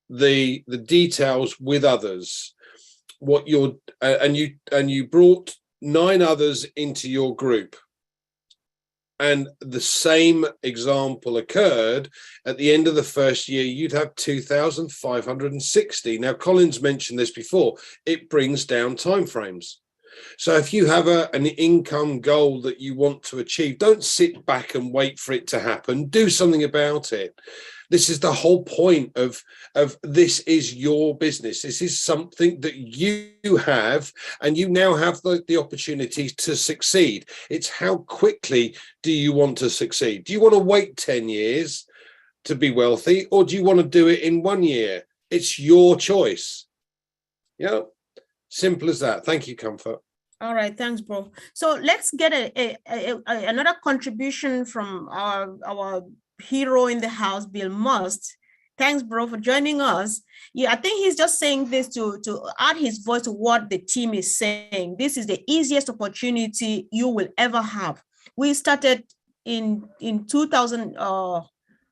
the details with others, what you're and you brought 9 others into your group, and the same example occurred at the end of the first year, you'd have 2,560. Now, Colin's mentioned this before, it brings down timeframes. So if you have an income goal that you want to achieve, don't sit back and wait for it to happen. Do something about it. This is the whole point of this is your business. This is something that you have, and you now have the opportunity to succeed. It's how quickly do you want to succeed? Do you want to wait 10 years to be wealthy, or do you want to do it in 1 year? It's your choice. Yeah, simple as that. Thank you, Comfort. All right, thanks, bro. So let's get another contribution from our hero in the house, Bill Must. Thanks, bro, for joining us. Yeah, I think he's just saying this to add his voice to what the team is saying. This is the easiest opportunity you will ever have. We started in 2000.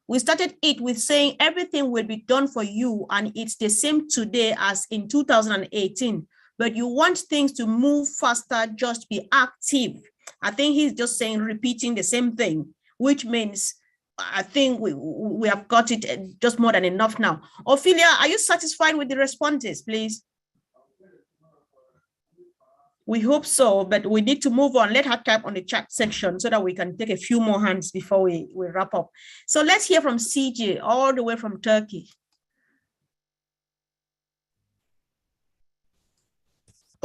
We started it with saying everything will be done for you, and it's the same today as in 2018. But you want things to move faster, just be active. I think he's just saying, repeating the same thing, which means I think we have got it just more than enough now. Ophelia, are you satisfied with the responses, please? We hope so, but we need to move on. Let her type on the chat section so that we can take a few more hands before we wrap up. So let's hear from CJ all the way from Turkey.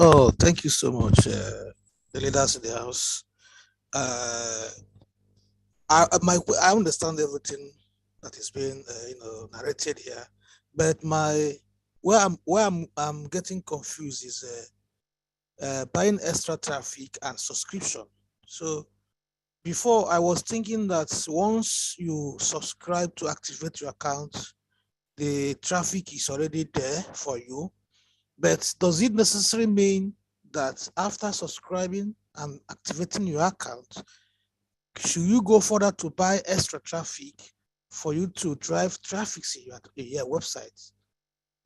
Oh, thank you so much, the leaders in the house. I understand everything that is being narrated here, but where I'm getting confused is buying extra traffic and subscription. So before, I was thinking that once you subscribe to activate your account, the traffic is already there for you. But does it necessarily mean that after subscribing and activating your account, should you go further to buy extra traffic for you to drive traffic in your website?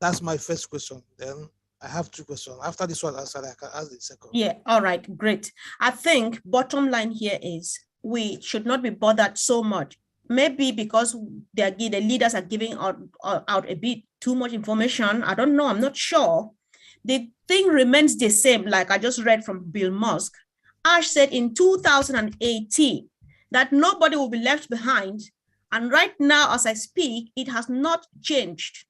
That's my first question. Then I have 2 questions. After this one answered, I can ask the second. Yeah, all right, great. I think bottom line here is we should not be bothered so much. Maybe because the leaders are giving out a bit too much information. I don't know, I'm not sure. The thing remains the same, like I just read from Bill Musk. Ash said in 2018 that nobody will be left behind. And right now, as I speak, it has not changed.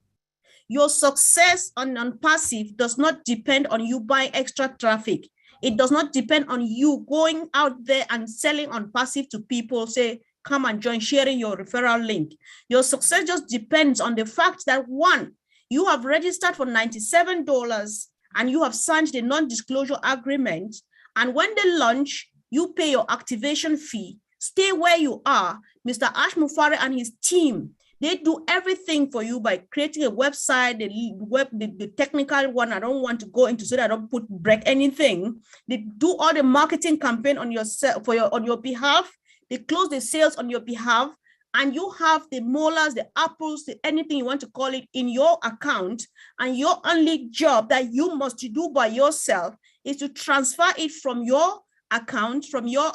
Your success on ONPASSIVE does not depend on you buying extra traffic. It does not depend on you going out there and selling on passive to people, say, come and join, sharing your referral link. Your success just depends on the fact that, one, you have registered for $97 and you have signed the non-disclosure agreement. And when they launch, you pay your activation fee. Stay where you are. Mr. Ash Mufare and his team, they do everything for you by creating a website, the technical one. I don't want to go into so that I don't break anything. They do all the marketing campaign on yourself on your behalf. They close the sales on your behalf, and you have the molars, the apples, anything you want to call it in your account. And your only job that you must do by yourself is to transfer it from your account, from your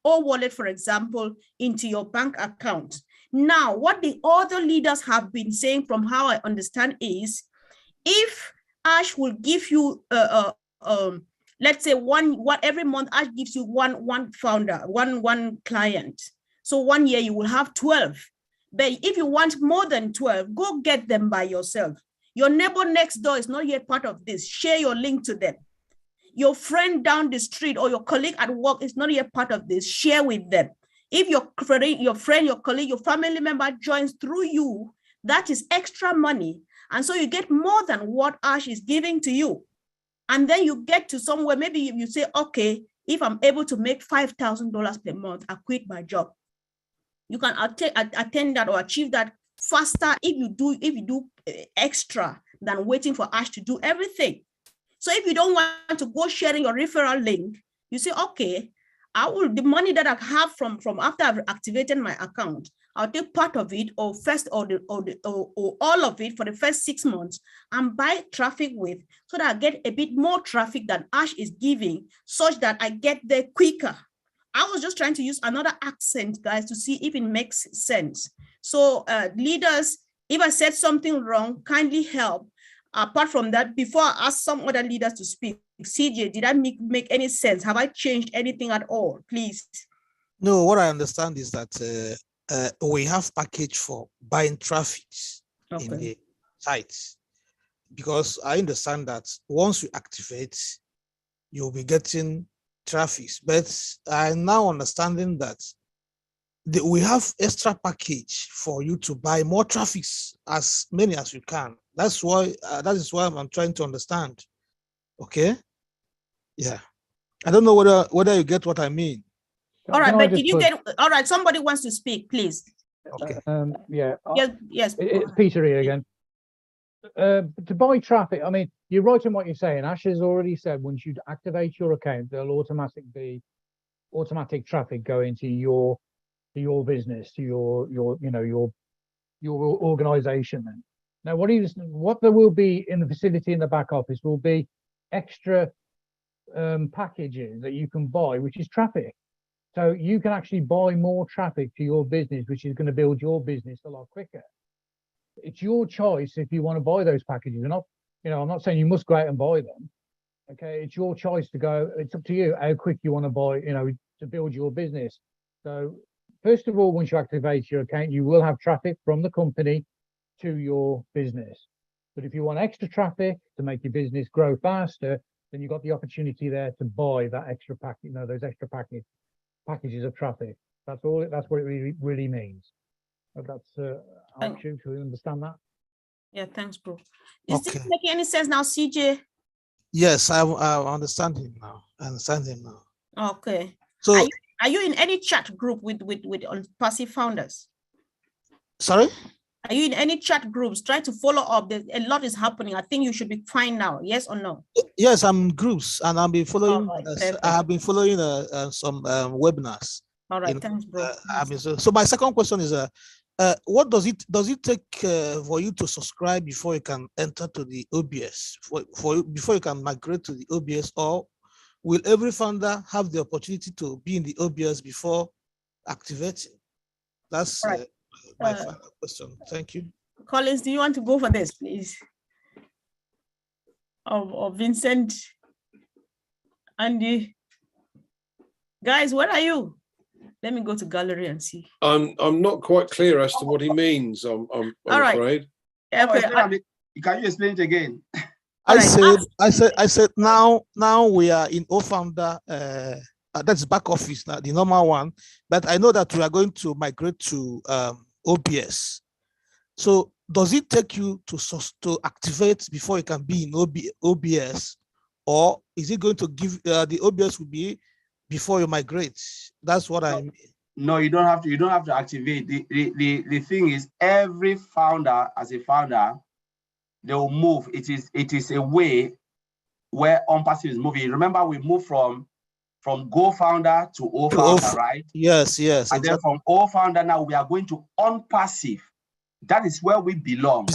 O wallet, for example, into your bank account. Now, what the other leaders have been saying, from how I understand, is if Ash will give you, let's say every month Ash gives you one founder, one client. So 1 year you will have 12. But if you want more than 12, go get them by yourself. Your neighbor next door is not yet part of this. Share your link to them. Your friend down the street or your colleague at work is not yet part of this. Share with them. If your friend, your colleague, your family member joins through you, that is extra money. And so you get more than what Ash is giving to you. And then you get to somewhere, maybe you say, okay, if I'm able to make $5,000 per month, I quit my job. You can attain that or achieve that faster if you do extra than waiting for Ash to do everything. So if you don't want to go sharing your referral link, you say, okay, the money that I have from after I've activated my account, I'll take part of it or all of it for the first 6 months and buy traffic with, so that I get a bit more traffic than Ash is giving, such that I get there quicker. I was just trying to use another accent, guys, to see if it makes sense. So leaders, if I said something wrong, kindly help. Apart from that, before I ask some other leaders to speak, CJ, did I make any sense? Have I changed anything at all, please? No, what I understand is that we have package for buying traffic in the sites, because I understand that once you activate, you'll be getting traffic. But I'm now understanding that we have extra package for you to buy more traffic, as many as you can. That is why I'm trying to understand. Okay. Yeah. I don't know whether you get what I mean. All right, but did you get, all right, somebody wants to speak, please. Okay. Yeah. Yes. It's Peter here again. To buy traffic, I mean, you're right in what you're saying. Ash has already said once you activate your account, there'll automatic traffic go into your business, to your organization. Then now, what there will be in the facility in the back office will be extra packages that you can buy, which is traffic. So you can actually buy more traffic to your business, which is going to build your business a lot quicker. It's your choice if you want to buy those packages or not. I'm not saying you must go out and buy them. Okay, it's your choice to go. It's up to you how quick you want to buy, to build your business. So first of all, once you activate your account, you will have traffic from the company to your business. But if you want extra traffic to make your business grow faster, then you've got the opportunity there to buy that extra package, those extra packages of traffic. That's all. That's what it really means. That's helps you to understand that. Yeah, thanks, bro. Is this making any sense now, CJ? Yes, I understand him now. Okay. So are you in any chat group with ONPASSIVE founders? Sorry? Are you in any chat groups? Try to follow up. A lot is happening. I think you should be fine now. Yes or no? Yes, I'm in groups, and I've been following. Right, I have been following some webinars. All right, thanks, bro. So my second question is, what does it take for you to subscribe before you can enter to the OBS? Before you can migrate to the OBS, or will every founder have the opportunity to be in the OBS before activating? That's my final question. Thank you. Collins, do you want to go for this, please? Or Vincent, Andy, guys, where are you? Let me go to gallery and see. I'm not quite clear as to what he means. I'm All right. afraid. Okay. Can you explain it again? I said now we are in O-Founder, that's back office now, the normal one, but I know that we are going to migrate to OBS. So does it take you to activate before you can be in OBS, or is it going to give the OBS will be before you migrate? That's what I mean. No, you don't have to activate. The thing is, every founder, as a founder, they will move. It is a way where ONPASSIVE is moving. Remember, we moved from Go Founder to O Founder, right? Yes. And exactly. Then from O Founder, now we are going to ONPASSIVE. That is where we belong.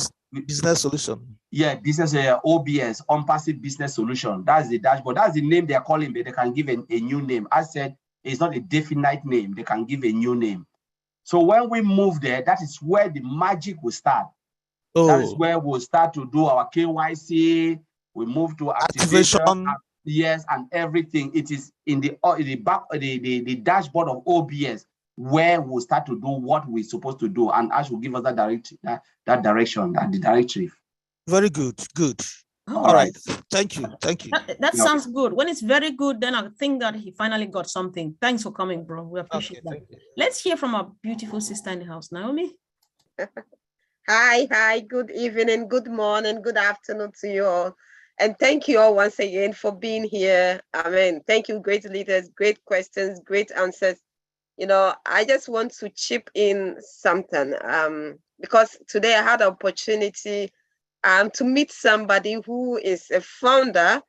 Business solution. Yeah, business OBS, ONPASSIVE Business Solution. That's the dashboard. That's the name they are calling, but they can give a new name. I said it's not a definite name. They can give a new name. So when we move there, that is where the magic will start. Oh. That is where we'll start to do our KYC. We move to activation. Yes, and everything. It is in the back, the dashboard of OBS where we'll start to do what we're supposed to do, and Ash will give us that direction, the directive. Very good. All right. Thank you. That sounds good. When it's very good, then I think that he finally got something. Thanks for coming, bro. We appreciate that. Let's hear from our beautiful sister in the house, Naomi. Hi, good evening, good morning, good afternoon to you all. And thank you all once again for being here. Amen. Thank you, great leaders, great questions, great answers. You know, I just want to chip in something because today I had an opportunity to meet somebody who is a founder,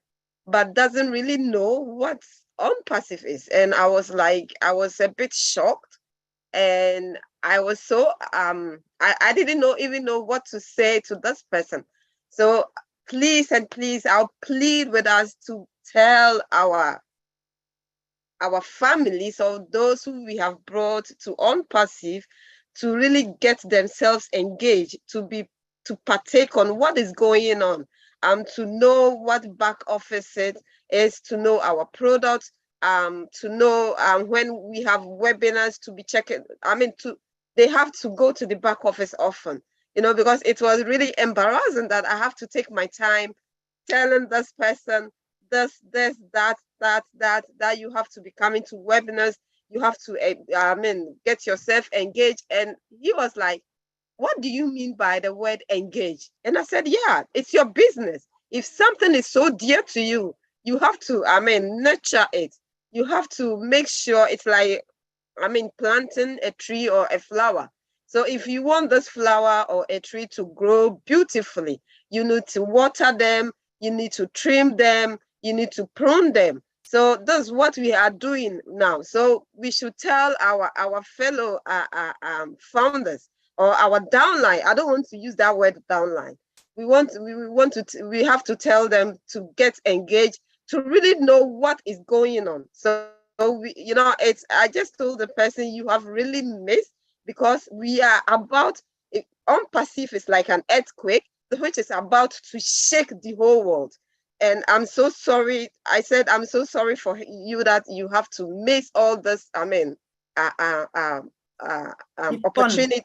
but doesn't really know what ONPASSIVE is. And I was a bit shocked. And I was so, I didn't even know what to say to this person. So please, I'll plead with us to tell our families or those who we have brought to ONPASSIVE to really get themselves engaged, to partake on what is going on, to know what back office it is, to know our products, to know when we have webinars to be checking. They have to go to the back office often, you know, because it was really embarrassing that I have to take my time telling this person that you have to be coming to webinars, you have to get yourself engaged. And he was like, what do you mean by the word engage? And I said, yeah, it's your business. If something is so dear to you, you have to nurture it. You have to make sure it's like planting a tree or a flower. So if you want this flower or a tree to grow beautifully, you need to water them, you need to trim them, you need to prune them. So that's what we are doing now. So we should tell our fellow founders or our downline. I don't want to use that word downline. We have to tell them to get engaged, to really know what is going on. So I just told the person, you have really missed, because we are about, ONPASSIVE is like an earthquake, which is about to shake the whole world. And I'm so sorry. I said, I'm so sorry for you that you have to miss all this, opportunity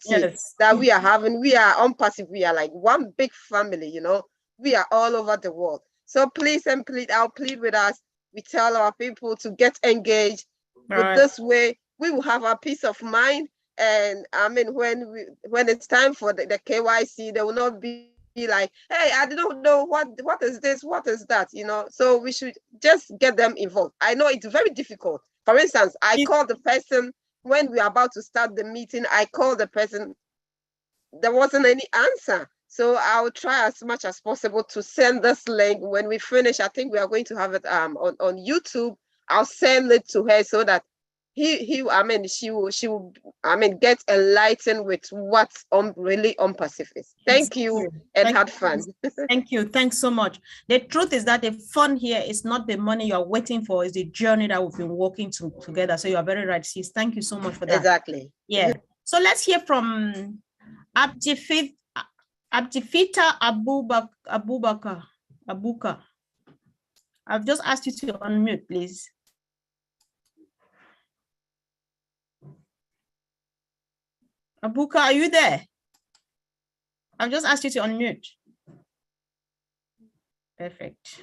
that we are having. We are ONPASSIVE. We are like one big family, you know. We are all over the world. So please and please, I'll plead with us. We tell our people to get engaged. With this way, we will have our peace of mind. And when it's time for the KYC, they will not be like, hey, I don't know what is this, what is that, you know. So we should just get them involved. I know it's very difficult. For instance, I called the person when we are about to start the meeting. I called the person, there wasn't any answer. So I'll try as much as possible to send this link when we finish. I think we are going to have it on YouTube. I'll send it to her so that she will get enlightened with what's really ONPASSIVE is. Thank you and have fun. Thank you. Thanks so much. The truth is that the fun here is not the money you are waiting for, it's the journey that we've been walking together. So you are very right, sis. Thank you so much for that. Exactly. Yeah. So let's hear from Abdifita Abuka. I've just asked you to unmute, please. Abuka, are you there? I've just asked you to unmute. Perfect.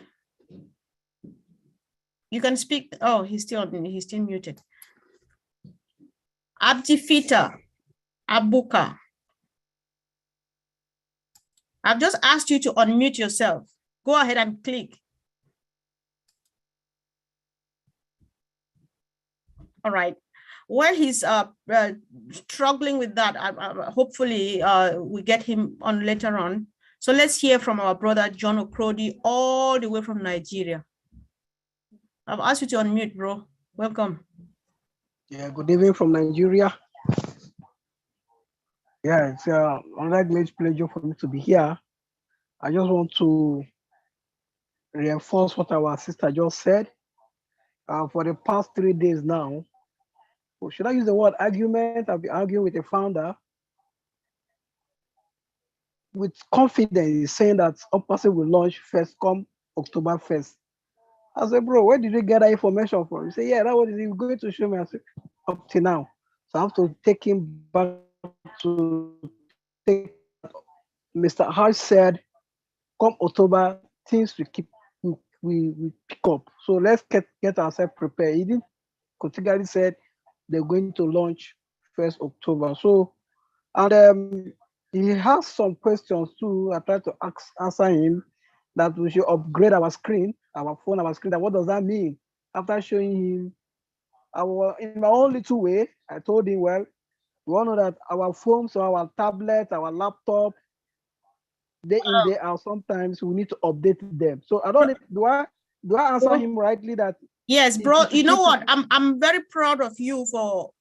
You can speak. Oh, he's still muted. Abdifita Abuka. I've just asked you to unmute yourself. Go ahead and click. All right. While he's struggling with that, hopefully we get him on later on. So let's hear from our brother John Okrodi, all the way from Nigeria. I've asked you to unmute, bro. Welcome. Yeah, good evening from Nigeria. Yeah, it's another great pleasure for me to be here. I just want to reinforce what our sister just said. For the past 3 days now, or should I use the word argument? I've been arguing with a founder with confidence, saying that ONPASSIVE will launch first come October 1st. I said, bro, where did you get that information from? He said, yeah, that was going to show me. I said, up to now. So I have to take him back to take. Mr. Harsh said, come October, things will keep we pick up. So let's get ourselves prepared. He didn't categorically said they're going to launch 1st October. So, and he has some questions too. I tried to answer him that we should upgrade our screen, our phone, our screen. That what does that mean? After showing him in my own little way, I told him, well, we all know that our phones, or our tablet, our laptop, day in, day out, sometimes we need to update them. So I don't need, do I answer him rightly that? Yes, bro. You know what? I'm very proud of you for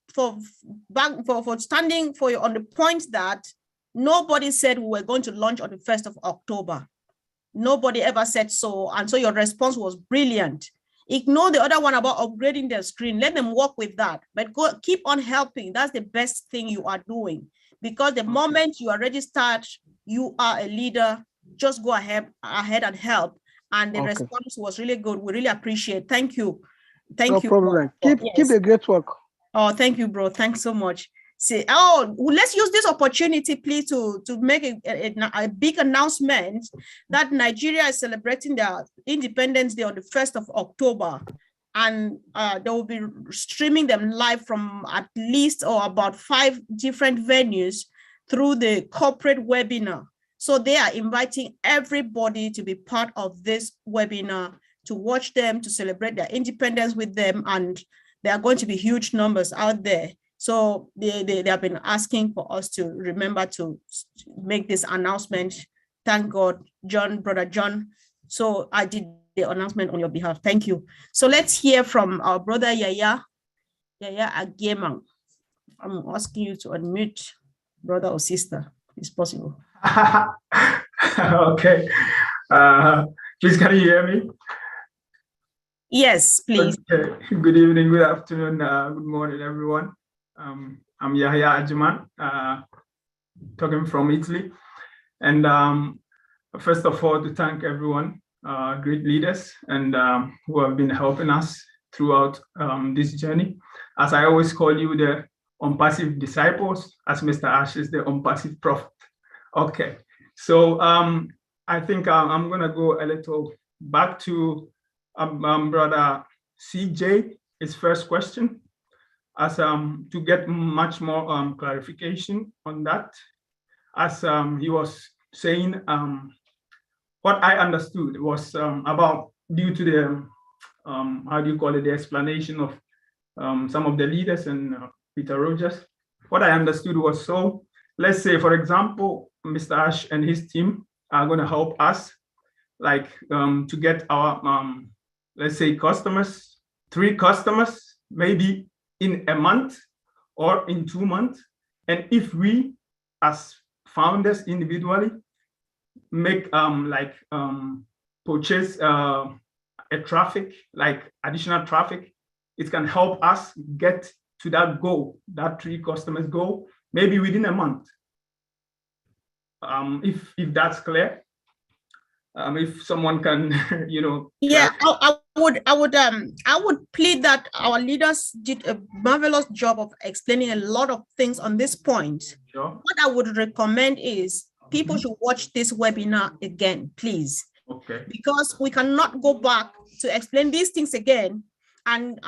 standing for you on the point that nobody said we were going to launch on the 1st of October. Nobody ever said so. And so your response was brilliant. Ignore the other one about upgrading their screen. Let them work with that, but keep on helping. That's the best thing you are doing, because the moment you are registered, you are a leader. Just go ahead and help. And the response was really good. We really appreciate. Thank you. Thank you. No problem. Keep the great work. Oh, thank you, bro. Thanks so much. See, let's use this opportunity, please, to make a big announcement that Nigeria is celebrating their Independence Day on the 1st of October. And they will be streaming them live from at least or about 5 different venues through the corporate webinar. So they are inviting everybody to be part of this webinar, to watch them, to celebrate their independence with them. And there are going to be huge numbers out there. So they have been asking for us to remember to make this announcement. Thank God, brother John. So I did the announcement on your behalf. Thank you. So let's hear from our brother Yaya Agiemang. I'm asking you to unmute, brother or sister, if possible. Okay. Please, can you hear me? Yes, please. Okay. Good evening, good afternoon, good morning, everyone. I'm Yahya Ajiman, talking from Italy. And first of all, to thank everyone, great leaders, and who have been helping us throughout this journey. As I always call you, the ONPASSIVE disciples, as Mr. Ash is the ONPASSIVE prophet. Okay, so I think I'm going to go a little back to brother CJ, his first question, as to get much more clarification on that. As he was saying, what I understood was about due to the how do you call it, the explanation of some of the leaders and Peter Rogers. What I understood was, so let's say, for example, Mr. Ash and his team are going to help us, like to get our let's say customers, 3 customers, maybe in a month or in 2 months. And if we as founders individually make purchase a traffic, like additional traffic, it can help us get to that goal, that 3 customers goal, maybe within a month. If that's clear. If someone can, you know. Yeah, I would plead that our leaders did a marvelous job of explaining a lot of things on this point. Sure. What I would recommend is people should watch this webinar again, please. Okay. Because we cannot go back to explain these things again. And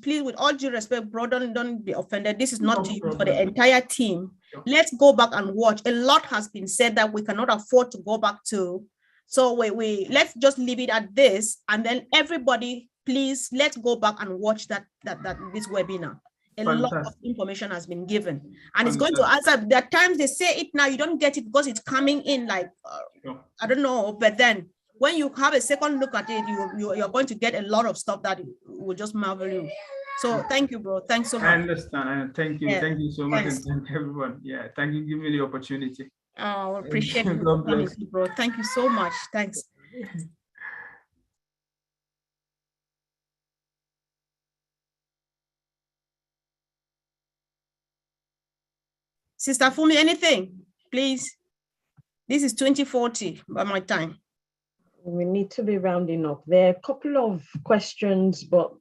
please, with all due respect, bro, don't be offended. This is not to you, for the entire team. Let's go back and watch. A lot has been said that we cannot afford to go back to. So let's just leave it at this, and then everybody, please, let's go back and watch this webinar. A lot of information has been given, and it's going to answer. There are times they say it now, you don't get it because it's coming in like I don't know, but then when you have a second look at it, you're going to get a lot of stuff that will just marvel you. So thank you, bro. Thanks so much. I understand. Thank you. Yeah. Thank you so much. Thanks. And thank everyone. Yeah. Thank you. Give me the opportunity. Oh, appreciate you, God bless. bro. Thank you so much. Thanks. Sister Fumi, anything, please? This is 2040 by my time. We need to be rounding up. There are a couple of questions, but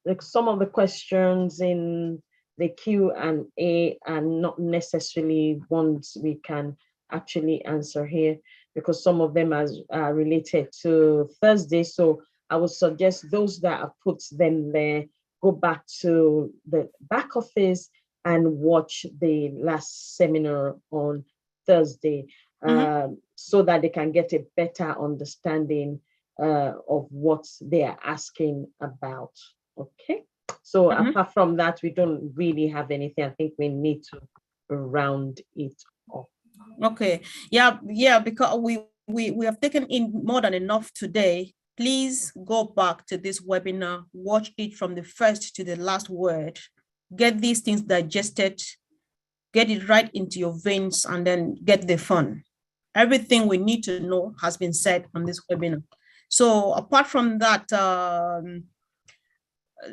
like some of the questions in the Q&A are not necessarily ones we can actually answer here, because some of them are related to Thursday. So I would suggest those that have put them there, go back to the back office and watch the last seminar on Thursday, so that they can get a better understanding of what they are asking about. Okay, so apart from that, we don't really have anything. I think we need to round it up. Okay, yeah, because we have taken in more than enough today. Please go back to this webinar, watch it from the first to the last word, get these things digested, get it right into your veins, and then get the fun. Everything we need to know has been said on this webinar. So apart from that,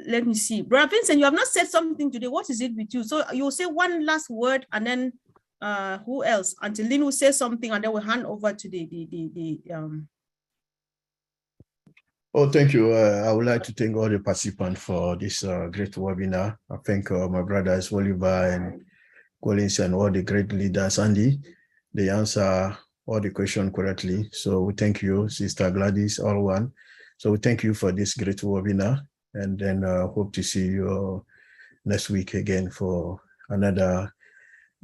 let me see. Brother Vincent, you have not said something today. What is it with you? So you'll say one last word, and then who else? Until Lynn will say something, and then we'll hand over to the Oh, thank you. I would like to thank all the participants for this great webinar. I thank my brothers Oliver and Collins and all the great leaders. Andy, they answer all the questions correctly. So we thank you, Sister Gladys, all one. So we thank you for this great webinar, and then hope to see you next week again for another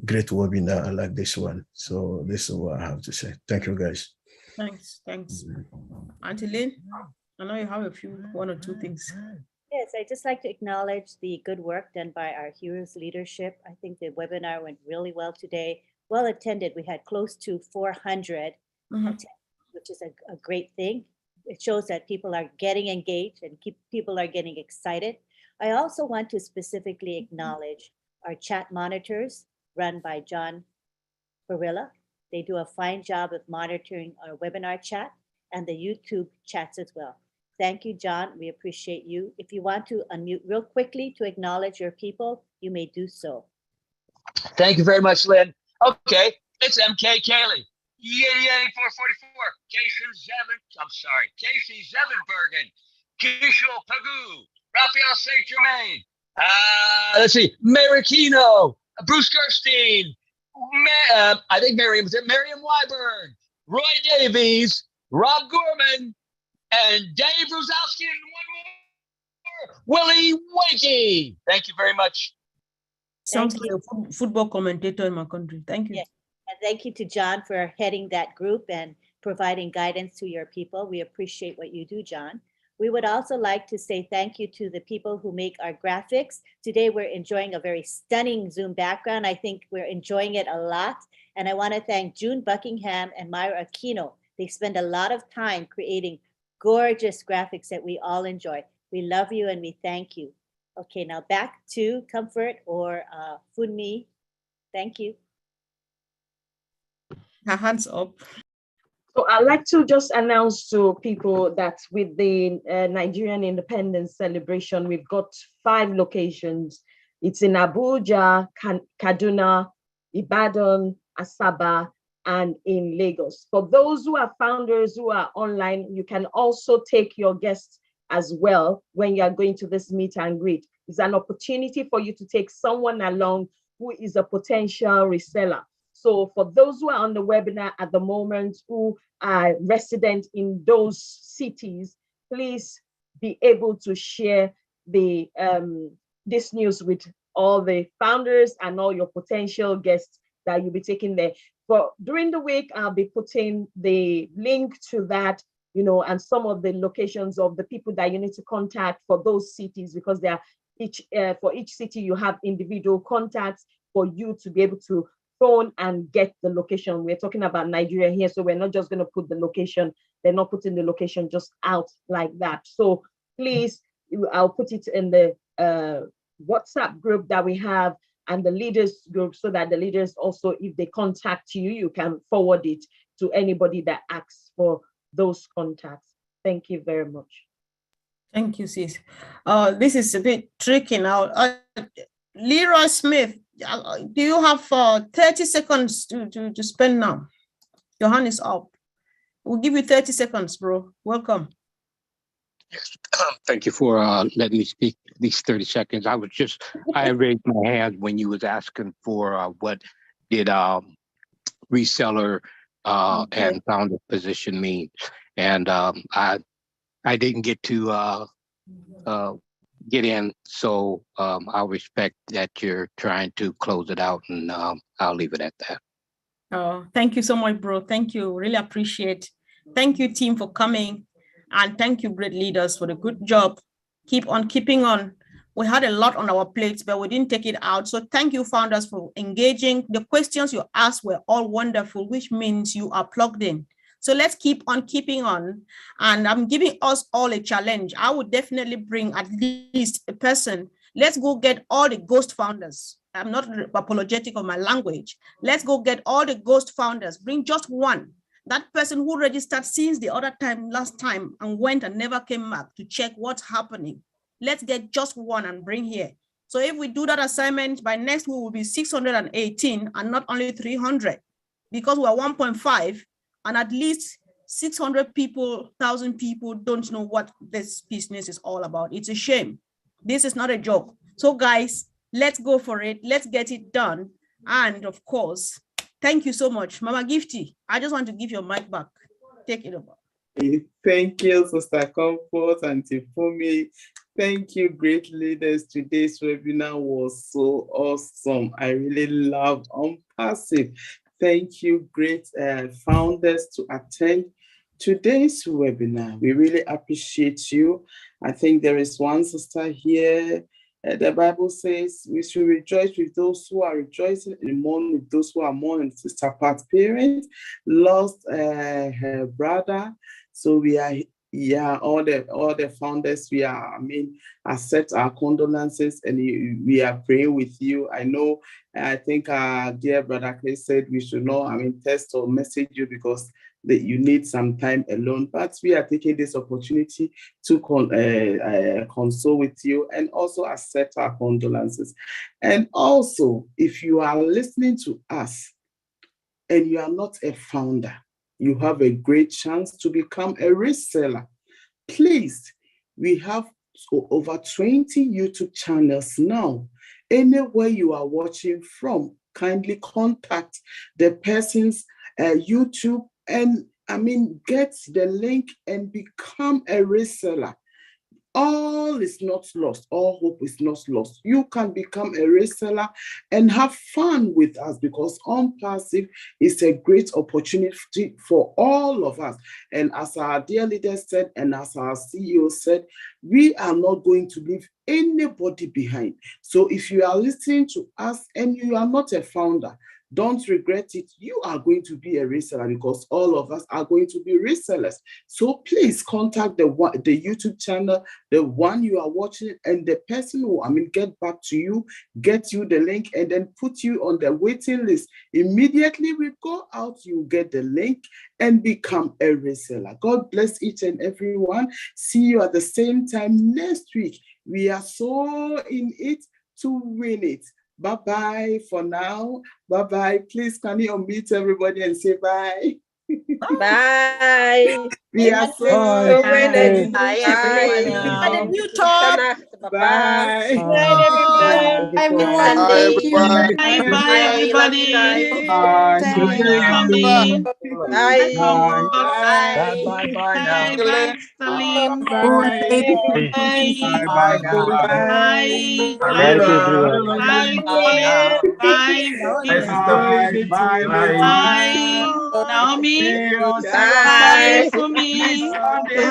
great webinar like this one. So this is what I have to say. Thank you, guys. Thanks. Auntie Lynn, I know you have one or two things. Yes, I'd just like to acknowledge the good work done by our Heroes leadership. I think the webinar went really well today. Well attended. We had close to 400 attended, which is a great thing. It shows that people are getting engaged and people are getting excited. I also want to specifically acknowledge our chat monitors run by John Barilla. They do a fine job of monitoring our webinar chat and the YouTube chats as well. Thank you, John. We appreciate you. If you want to unmute real quickly to acknowledge your people, you may do so. Thank you very much, Lynn. Okay, it's MK Cayley. Yay, 444. Casey Zevenbergen. Kishel Pagoo. Raphael St. Germain. Let's see, Marikino. Bruce Gerstein. I think Miriam Weiberg. Roy Davies. Rob Gorman. And Dave Ruzowski, and one more, Willie Wakey. Thank you very much. Sounds like a football commentator in my country. Thank you. Yeah. And thank you to John for heading that group and providing guidance to your people. We appreciate what you do, John. We would also like to say thank you to the people who make our graphics. Today, we're enjoying a very stunning Zoom background. I think we're enjoying it a lot. And I want to thank June Buckingham and Myra Aquino. They spend a lot of time creating gorgeous graphics that we all enjoy. We love you and we thank you. Okay, now back to Comfort or Funmi. Thank you. Hands up. So I'd like to just announce to people that with the Nigerian Independence Celebration, we've got 5 locations. It's in Abuja, Kaduna, Ibadan, Asaba, and in Lagos. For those who are founders who are online, you can also take your guests as well when you're going to this meet and greet. It's an opportunity for you to take someone along who is a potential reseller. So for those who are on the webinar at the moment, who are resident in those cities, please be able to share the this news with all the founders and all your potential guests that you'll be taking there. But during the week, I'll be putting the link to that, you know, and some of the locations of the people that you need to contact for those cities, because they are for each city you have individual contacts for you to be able to phone and get the location. We're talking about Nigeria here, so we're not just going to put the location. They're not putting the location just out like that. So please, I'll put it in the WhatsApp group that we have and the leaders group, so that the leaders also, if they contact you, you can forward it to anybody that asks for those contacts. Thank you very much. Thank you, sis. This is a bit tricky now. Leroy Smith, do you have 30 seconds to spend now? Your hand is up. We'll give you 30 seconds, bro. Welcome. Yes, thank you for letting me speak these 30 seconds. I raised my hand when you was asking for what did reseller and founder position mean. And I didn't get to get in, so I'll respect that you're trying to close it out, and I'll leave it at that. Oh, thank you so much, bro. Thank you. Really appreciate. Thank you, team, for coming. And thank you, great leaders, for the good job. Keep on keeping on. We had a lot on our plates, but we didn't take it out. So thank you, founders, for engaging. The questions you asked were all wonderful, which means you are plugged in. So let's keep on keeping on. And I'm giving us all a challenge. I would definitely bring at least a person. Let's go get all the ghost founders. I'm not apologetic of my language. Let's go get all the ghost founders. Bring just one. That person who registered since the other time, last time, and went and never came back to check what's happening. Let's get just one and bring here. So if we do that assignment, by next week will be 618 and not only 300, because we're 1.5 and at least 600 people, 1,000 people don't know what this business is all about. It's a shame. This is not a joke. So guys, let's go for it. Let's get it done. And of course, thank you so much. Mama Gifty, I just want to give your mic back. Take it over. Thank you, Sister Comfort and Tifumi. Thank you, great leaders. Today's webinar was so awesome. I really love ONPASSIVE. Thank you, great founders, to attend today's webinar. We really appreciate you. I think there is one sister here. The Bible says we should rejoice with those who are rejoicing and mourn with those who are mourning. Sister Pat's parents lost her brother. So we are, all the founders, we are, accept our condolences, and we are praying with you. I think our dear brother Chris said we should not, text or message you because you need some time alone, but we are taking this opportunity to console with you and also accept our condolences. And also, if you are listening to us and you are not a founder, you have a great chance to become a reseller. Please, we have over 20 YouTube channels now. Anywhere you are watching from, kindly contact the person's YouTube and get the link and become a reseller. All is not lost. All hope is not lost. You can become a reseller and have fun with us, because ONPASSIVE is a great opportunity for all of us. And as our dear leader said, and as our CEO said, we are not going to leave anybody behind. So if you are listening to us and you are not a founder, don't regret it. You are going to be a reseller, because all of us are going to be resellers. So please contact the YouTube channel, the one you are watching, and the person will get back to you, get you the link, and then put you on the waiting list. Immediately we go out, you get the link and become a reseller. God bless each and every one. See you at the same time next week. We are so in it to win it. Bye-bye for now. Bye-bye. Please, can you unmute everybody and say bye? Bye. We are so Bye. Bye, everyone. Mute Bye. Good night, everybody. Everyone, Bye, thank you. everyone. Bye, everybody. Bye. Thank you for coming. Bye. Bye. Bye. Bye now. Bye, Salim. Bye. Bye. Bye now. Bye. Thank you, everyone. Bye, Bye now. Philip. Bye, Hi, Sister Victor. Bye. Bye, Naomi. See you Bye. Bye, Fumi. Sunday.